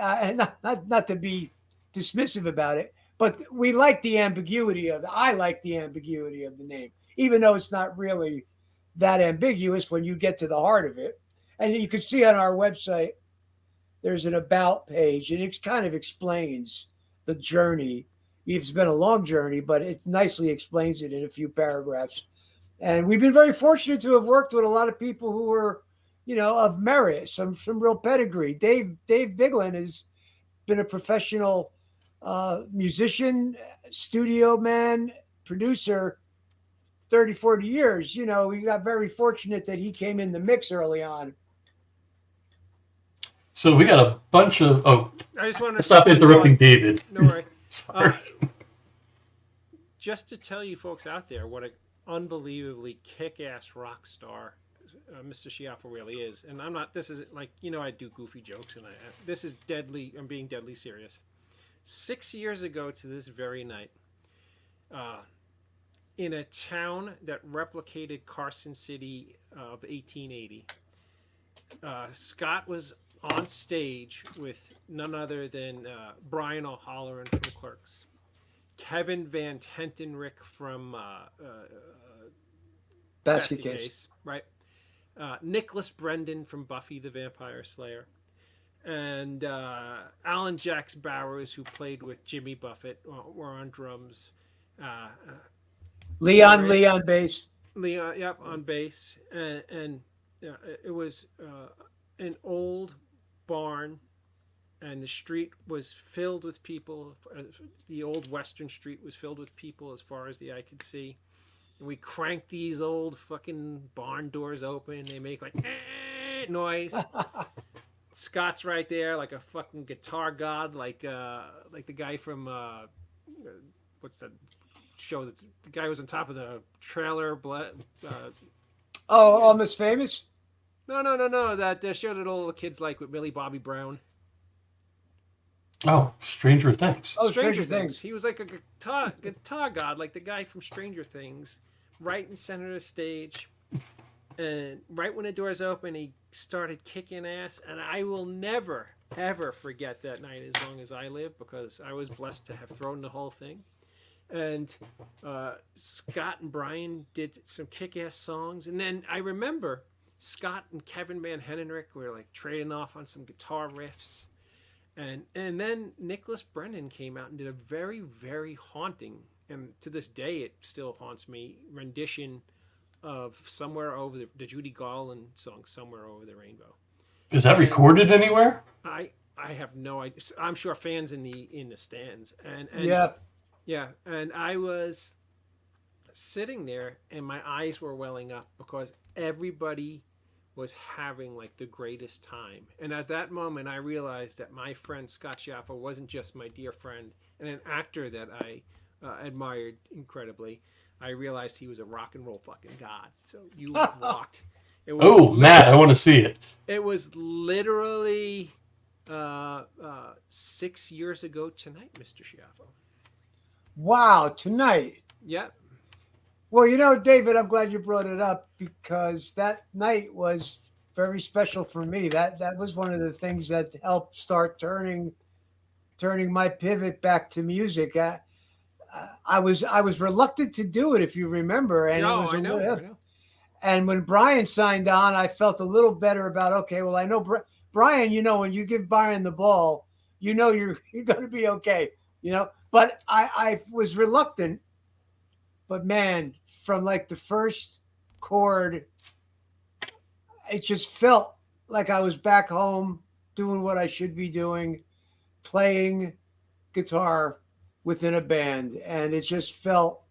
S3: not to be dismissive about it, but we like the ambiguity I like the ambiguity of the name, even though it's not really that ambiguous when you get to the heart of it. And you can see on our website, there's an about page, and it kind of explains the journey. It's been a long journey, but it nicely explains it in a few paragraphs. And we've been very fortunate to have worked with a lot of people who were, of merit, some real pedigree. Dave Biglin has been a professional musician, studio man, producer, 30, 40 years. We got very fortunate that he came in the mix early on.
S2: So we got a bunch of. Oh,
S1: I just want to
S2: stop interrupting David.
S1: No worry.
S2: Sorry.
S1: Just to tell you folks out there what an unbelievably kick-ass rock star Mr. Schiaffo really is. And I'm not, this is like, I do goofy jokes, and this is deadly, I'm being deadly serious. 6 years ago to this very night, in a town that replicated Carson City of 1880, Scott was on stage with none other than Brian O'Halloran from Clerks, Kevin Van Tentenrick from
S3: Basket Case,
S1: right? Nicholas Brendan from Buffy the Vampire Slayer, and Alan Jax Bowers, who played with Jimmy Buffett, were on drums.
S3: Leon bass.
S1: Leon, yep, on bass, and it was an old barn, and the street was filled with people. The old Western Street was filled with people as far as the eye could see. And we cranked these old fucking barn doors open, and they make like noise. Scott's right there, like a fucking guitar god, like the guy from what's that show? That the guy was on top of the trailer.
S3: Almost Famous.
S1: No. That show that all the kids like with Millie Bobby Brown.
S2: Oh, Stranger Things.
S3: Oh, Stranger Things.
S1: He was like a guitar god, like the guy from Stranger Things, right in center of the stage. And right when the doors open, he started kicking ass. And I will never, ever forget that night as long as I live, because I was blessed to have thrown the whole thing. And Scott and Brian did some kick-ass songs. And then I remember Scott and Kevin Van Henenrick were like trading off on some guitar riffs. And then Nicholas Brendan came out and did a very, very haunting, and to this day it still haunts me, rendition of Somewhere Over the Judy Garland song, Somewhere Over the Rainbow.
S2: Is that recorded anywhere?
S1: I have no idea. I'm sure fans in the stands. And yeah. And I was sitting there and my eyes were welling up because everybody was having like the greatest time. And at that moment, I realized that my friend Scott Schiaffo wasn't just my dear friend and an actor that I admired incredibly. I realized he was a rock and roll fucking god. So you walked.
S2: Matt, I want to see it.
S1: It was literally 6 years ago tonight, Mr. Schiaffo.
S3: Wow, tonight.
S1: Yep.
S3: Well, David, I'm glad you brought it up because that night was very special for me. That was one of the things that helped start turning my pivot back to music. I was reluctant to do it, if you remember, and
S1: I know.
S3: And when Brian signed on, I felt a little better about. Okay, well, I know Brian. When you give Brian the ball, you're going to be okay. But I was reluctant. But man, from like the first chord, it just felt like I was back home doing what I should be doing, playing guitar within a band. And it just felt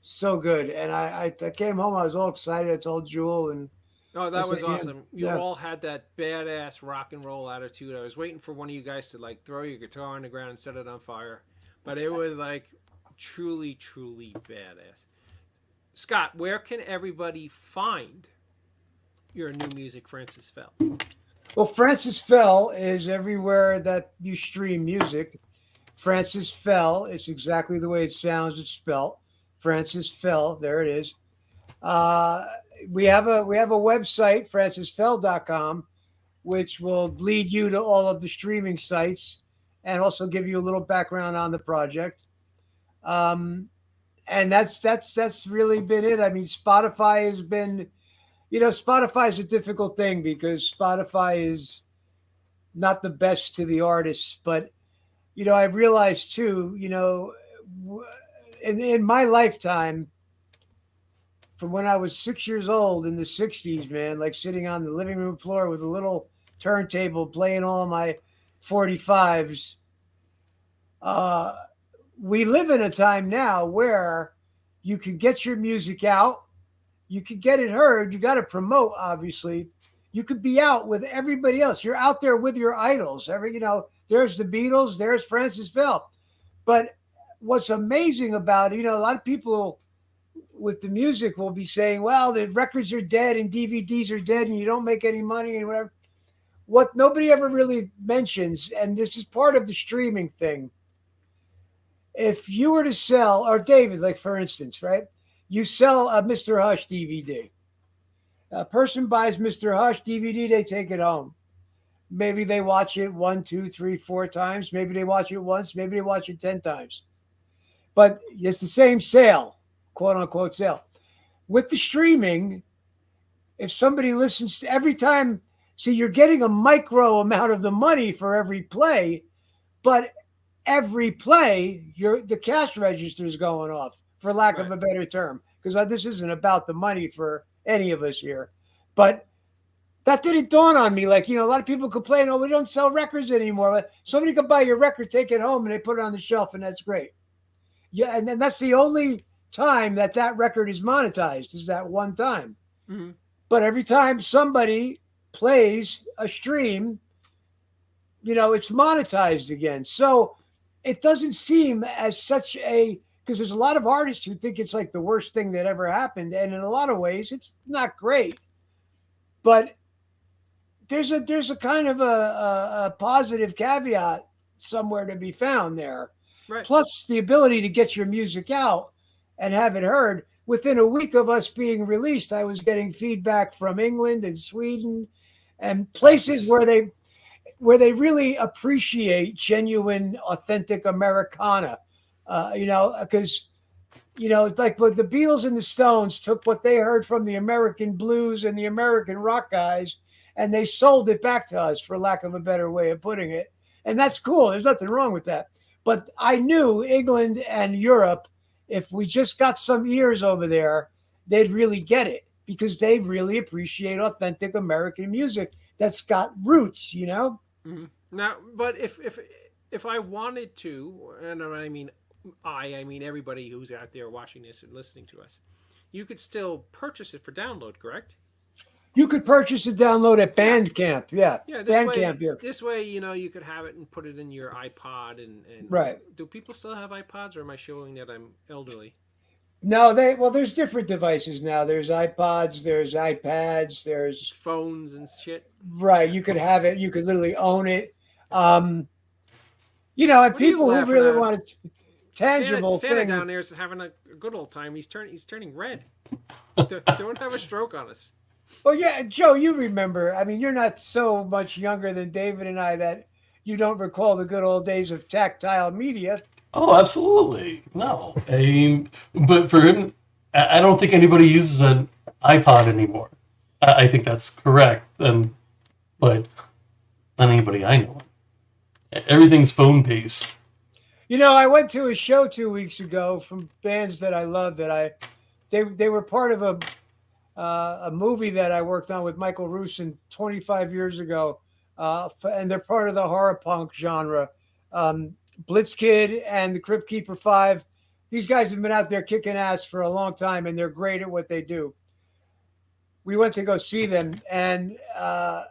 S3: So good. And I came home. I was all excited. I told Jewel, and
S1: Oh,
S3: I
S1: that
S3: said,
S1: was
S3: yeah,
S1: awesome. You
S3: yeah.
S1: all had that badass rock and roll attitude. I was waiting for one of you guys to like throw your guitar on the ground and set it on fire. But it was like truly, truly badass. Scott, where can everybody find your new music, Francis Fell?
S3: Well, Francis Fell is everywhere that you stream music. Francis Fell. It's exactly the way it sounds. It's spelled. Francis Fell. There it is. Uh, we have a website, francisfell.com, which will lead you to all of the streaming sites and also give you a little background on the project. Um, and that's really been it. I mean, Spotify has been, Spotify is a difficult thing because Spotify is not the best to the artists, but I've realized too, in my lifetime, from when I was 6 years old in the 60s, man, like sitting on the living room floor with a little turntable playing all my 45s. Uh, we live in a time now where you can get your music out, you can get it heard, you got to promote, obviously. You could be out with everybody else. You're out there with your idols. There's the Beatles, there's Francis Fell. But what's amazing about it, a lot of people with the music will be saying, well, the records are dead and DVDs are dead and you don't make any money and whatever. What nobody ever really mentions, and this is part of the streaming thing, if you were to sell, or David, like for instance, right? You sell a Mr. Hush DVD. A person buys Mr. Hush DVD, they take it home. Maybe they watch it 1, 2, 3, 4 times. Maybe they watch it once. Maybe they watch it 10 times. But it's the same sale, quote unquote sale. With the streaming, if somebody listens to every time, see, you're getting a micro amount of the money for every play, but every play, the cash register is going off, for lack of a better term, because this isn't about the money for any of us here. But that didn't dawn on me. Like, a lot of people complain, oh, we don't sell records anymore. Somebody could buy your record, take it home, and they put it on the shelf, and that's great. Yeah, and then that's the only time that record is monetized, is that one time.
S1: Mm-hmm.
S3: But every time somebody plays a stream, it's monetized again. So it doesn't seem as such because there's a lot of artists who think it's like the worst thing that ever happened. And in a lot of ways, it's not great. But there's a kind of a positive caveat somewhere to be found there.
S1: Right.
S3: Plus the ability to get your music out and have it heard. Within a week of us being released, I was getting feedback from England and Sweden and places where they really appreciate genuine, authentic Americana. Because it's like what the Beatles and the Stones took what they heard from the American blues and the American rock guys, and they sold it back to us, for lack of a better way of putting it. And that's cool. There's nothing wrong with that. But I knew England and Europe, if we just got some ears over there, they'd really get it, because they really appreciate authentic American music that's got roots,
S1: Mm-hmm. Now, but if I wanted to, and I mean everybody who's out there watching this and listening to us, you could still purchase it for download, correct?
S3: You could purchase a download at Bandcamp. Yeah.
S1: Yeah.
S3: Bandcamp. Yeah.
S1: This way, you could have it and put it in your iPod and
S3: right.
S1: Do people still have iPods, or am I showing that I'm elderly?
S3: No, there's different devices now. There's iPods, there's iPads, there's
S1: phones and shit.
S3: Right. You could have it. You could literally own it. And people who really want a tangible
S1: Santa
S3: thing.
S1: down there is having a good old time. He's turning red. Don't have a stroke on us.
S3: Well, yeah, Joe, you remember. I mean, you're not so much younger than David and I that you don't recall the good old days of tactile media.
S2: Oh, absolutely. No. But for him, I don't think anybody uses an iPod anymore. I think that's correct. But not anybody I know. Everything's phone-based.
S3: I went to a show 2 weeks ago from bands that I love they were part of a movie that I worked on with Michael Rusin 25 years ago, and they're part of the horror punk genre. Blitzkid and the Crypt Keeper 5, these guys have been out there kicking ass for a long time, and they're great at what they do. We went to go see them, and a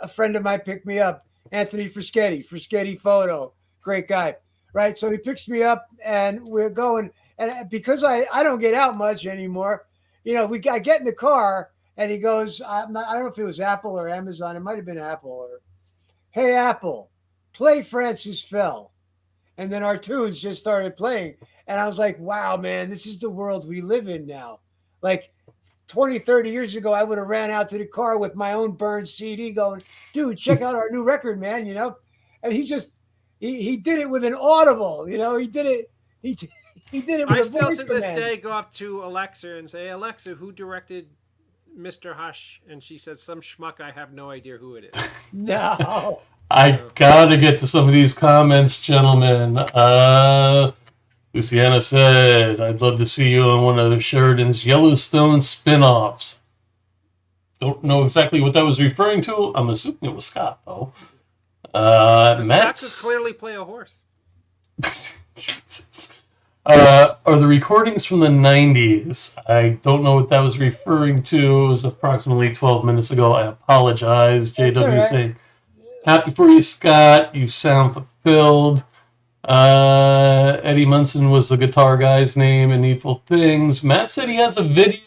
S3: friend of mine picked me up, Anthony Freschetti Photo, great guy, right? So he picks me up, and we're going, and because I don't get out much anymore, I get in the car, and he goes, I don't know if it was Apple or Amazon, it might have been Apple, or, hey, Apple, play Francis Fell. And then our tunes just started playing. And I was like, wow, man, this is the world we live in now. Like 20, 30 years ago, I would have ran out to the car with my own burned CD going, dude, check out our new record, man, And he did it with an audible, he did it. He did it with
S1: I
S3: a
S1: still
S3: voice
S1: to this
S3: command.
S1: day go up to Alexa and say, Alexa, who directed Mr. Hush? And she says, some schmuck, I have no idea who it is.
S3: No.
S2: I gotta get to some of these comments, gentlemen. Luciana said, I'd love to see you on one of Sheridan's Yellowstone spin-offs. Don't know exactly what that was referring to. I'm assuming it was Scott, though.
S1: Scott could clearly play a horse.
S2: Jesus. Are the recordings from the 90s? I don't know what that was referring to. It was approximately 12 minutes ago. I apologize. JW saying, happy for you, Scott. You sound fulfilled. Eddie Munson was the guitar guy's name in Needful Things. Matt said he has a video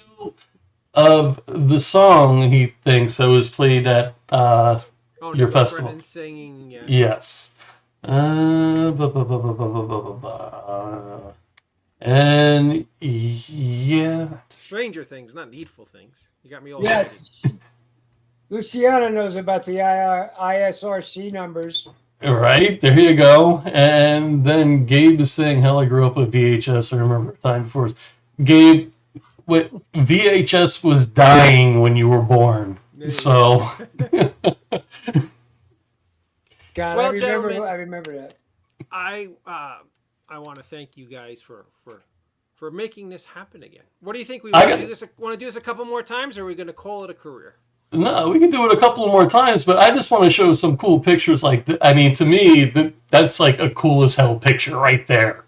S2: of the song he thinks that was played at your festival.
S1: Brennan singing. Yeah.
S2: Yes. And yeah.
S1: Stranger Things, not Needful Things. You got me all
S3: Yeah.
S1: excited.
S3: Luciana knows about the ISRC numbers.
S2: Right, there you go. And then Gabe is saying, hell, I grew up with VHS. I remember a time before. Gabe, VHS was dying when you were born. So.
S3: God,
S1: Well,
S3: I remember that.
S1: I want to thank you guys for making this happen again. What do you think? We want to do this? Want to do this a couple more times, or are we going to call it a career?
S2: No, we can do it a couple more times, but I just want to show some cool pictures. Like, I mean, to me, that's like a cool as hell picture right there.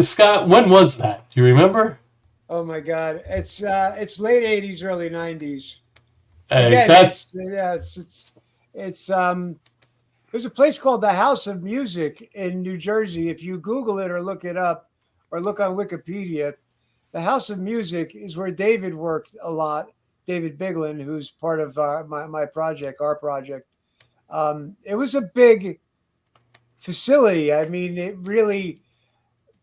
S2: Scott, when was that? Do you remember?
S3: Oh my God, it's late '80s, early '90s.
S2: Again,
S3: there's a place called the House of Music in New Jersey. If you Google it or look it up, or look on Wikipedia, the House of Music is where David worked a lot. David Biglin, who's part of my project, our project. It was a big facility. I mean, it really,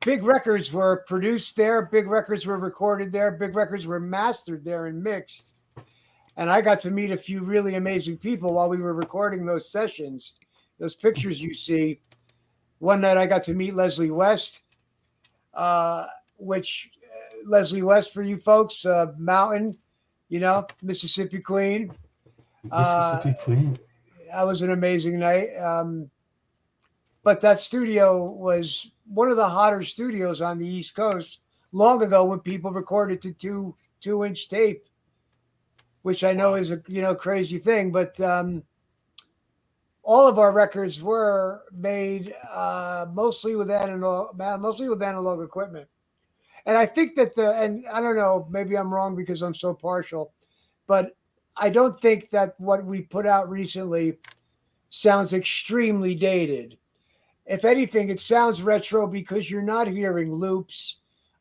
S3: big records were produced there. Big records were recorded there. Big records were mastered there and mixed. And I got to meet a few really amazing people while we were recording those sessions. Those pictures you see. One night I got to meet Leslie West, Leslie West, for you folks, Mountain, Mississippi Queen.
S2: Mississippi Queen.
S3: That was an amazing night. But that studio was one of the hotter studios on the East Coast long ago, when people recorded to two-inch tape, which I know is a crazy thing. But all of our records were made mostly with analog equipment. And I think that and I don't know, maybe I'm wrong because I'm so partial, but I don't think that what we put out recently sounds extremely dated. If anything, it sounds retro because you're not hearing loops,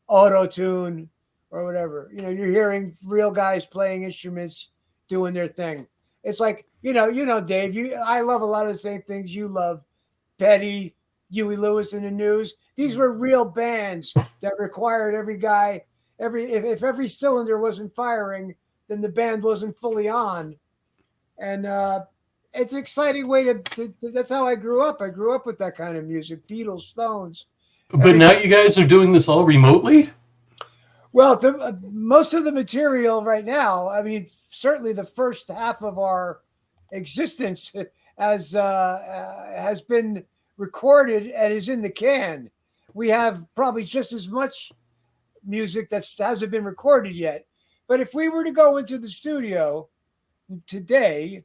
S3: auto-tune, or whatever. You're hearing real guys playing instruments, doing their thing. It's like, Dave, I love a lot of the same things you love. Petty, Huey Lewis and the News. These were real bands that required every guy, if every cylinder wasn't firing, then the band wasn't fully on. And it's an exciting way to that's how I grew up. I grew up with that kind of music, Beatles, Stones.
S2: But now you guys are doing this all remotely?
S3: Well, most of the material right now, I mean, certainly the first half of our existence has been recorded and is in the can. We have probably just as much music that hasn't been recorded yet. But if we were to go into the studio today,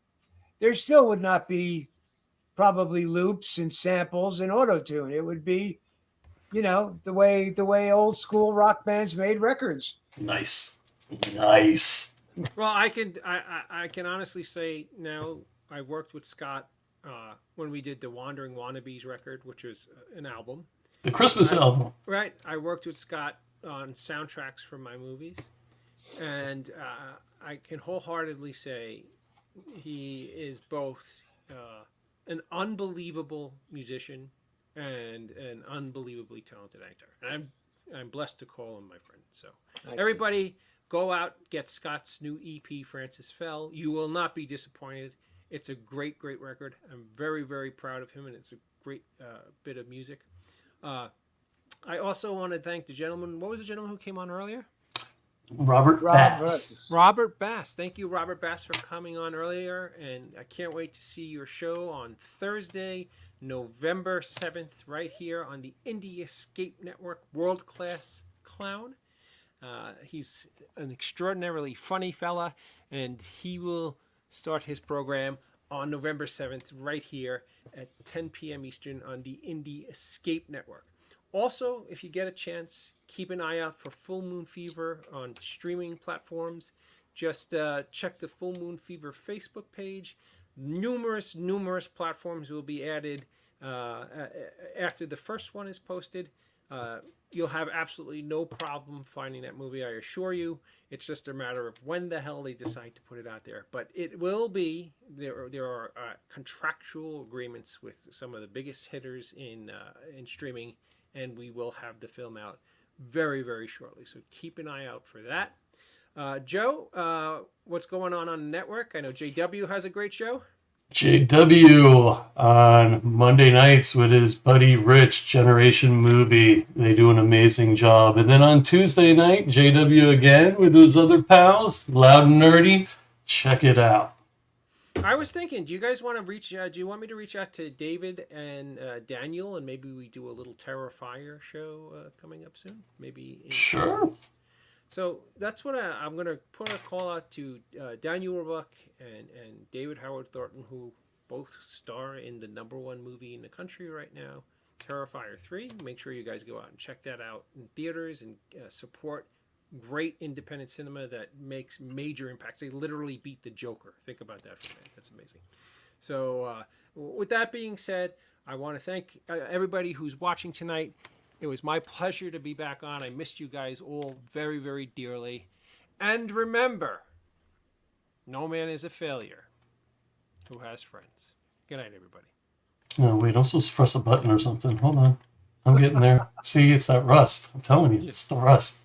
S3: there still would not be probably loops and samples and auto-tune. It would be the way old school rock bands made records.
S2: Nice.
S1: Well, I can honestly say now I worked with Scott when we did the Wandering Wannabes record, which was an album.
S2: The Christmas album.
S1: Right. I worked with Scott on soundtracks for my movies, and I can wholeheartedly say he is both an unbelievable musician and an unbelievably talented actor. And I'm blessed to call him my friend. So everybody, go out, get Scott's new EP, Francis Fell. You will not be disappointed. It's a great, great record. I'm very, very proud of him, and it's a great bit of music. I also want to thank the gentleman. What was the gentleman who came on earlier?
S2: Robert Bass.
S1: Robert Bass. Thank you, Robert Bass, for coming on earlier. And I can't wait to see your show on Thursday, November 7th, right here on the Indie Escape Network, World Klass Clown. He's an extraordinarily funny fella, and he will start his program on November 7th right here at 10 p.m. Eastern on the Indie Escape Network. Also, if you get a chance, keep an eye out for Full Moon Fever on streaming platforms. Just check the Full Moon Fever Facebook page. Numerous platforms will be added after the first one is posted. You'll have absolutely no problem finding that movie, I assure you. It's just a matter of when the hell they decide to put it out there. But it will be. There are contractual agreements with some of the biggest hitters in streaming, and we will have the film out very, very shortly. So keep an eye out for that. Joe, what's going on the network? I know JW has a great show.
S2: JW on Monday nights with his buddy Rich, Generation Movie. They do an amazing job. And then on Tuesday night, JW again with his other pals, Loud and Nerdy. Check it out.
S1: I was thinking, do you guys want to do you want me to reach out to David and Daniel, and maybe we do a little Terrifier show coming up soon?
S2: Sure.
S1: So that's what I'm going to put a call out to Daniel Roebuck and David Howard Thornton, who both star in the #1 movie in the country right now, Terrifier 3. Make sure you guys go out and check that out in theaters and support great independent cinema that makes major impacts. They literally beat the Joker. Think about that for a minute. That's amazing. So with that being said, I want to thank everybody who's watching tonight. It was my pleasure to be back on. I missed you guys all very, very dearly. And remember, no man is a failure who has friends. Good night, everybody.
S2: Oh, wait, I'm supposed to press a button or something. Hold on. I'm getting there. See, it's that rust. I'm telling you, it's the rust.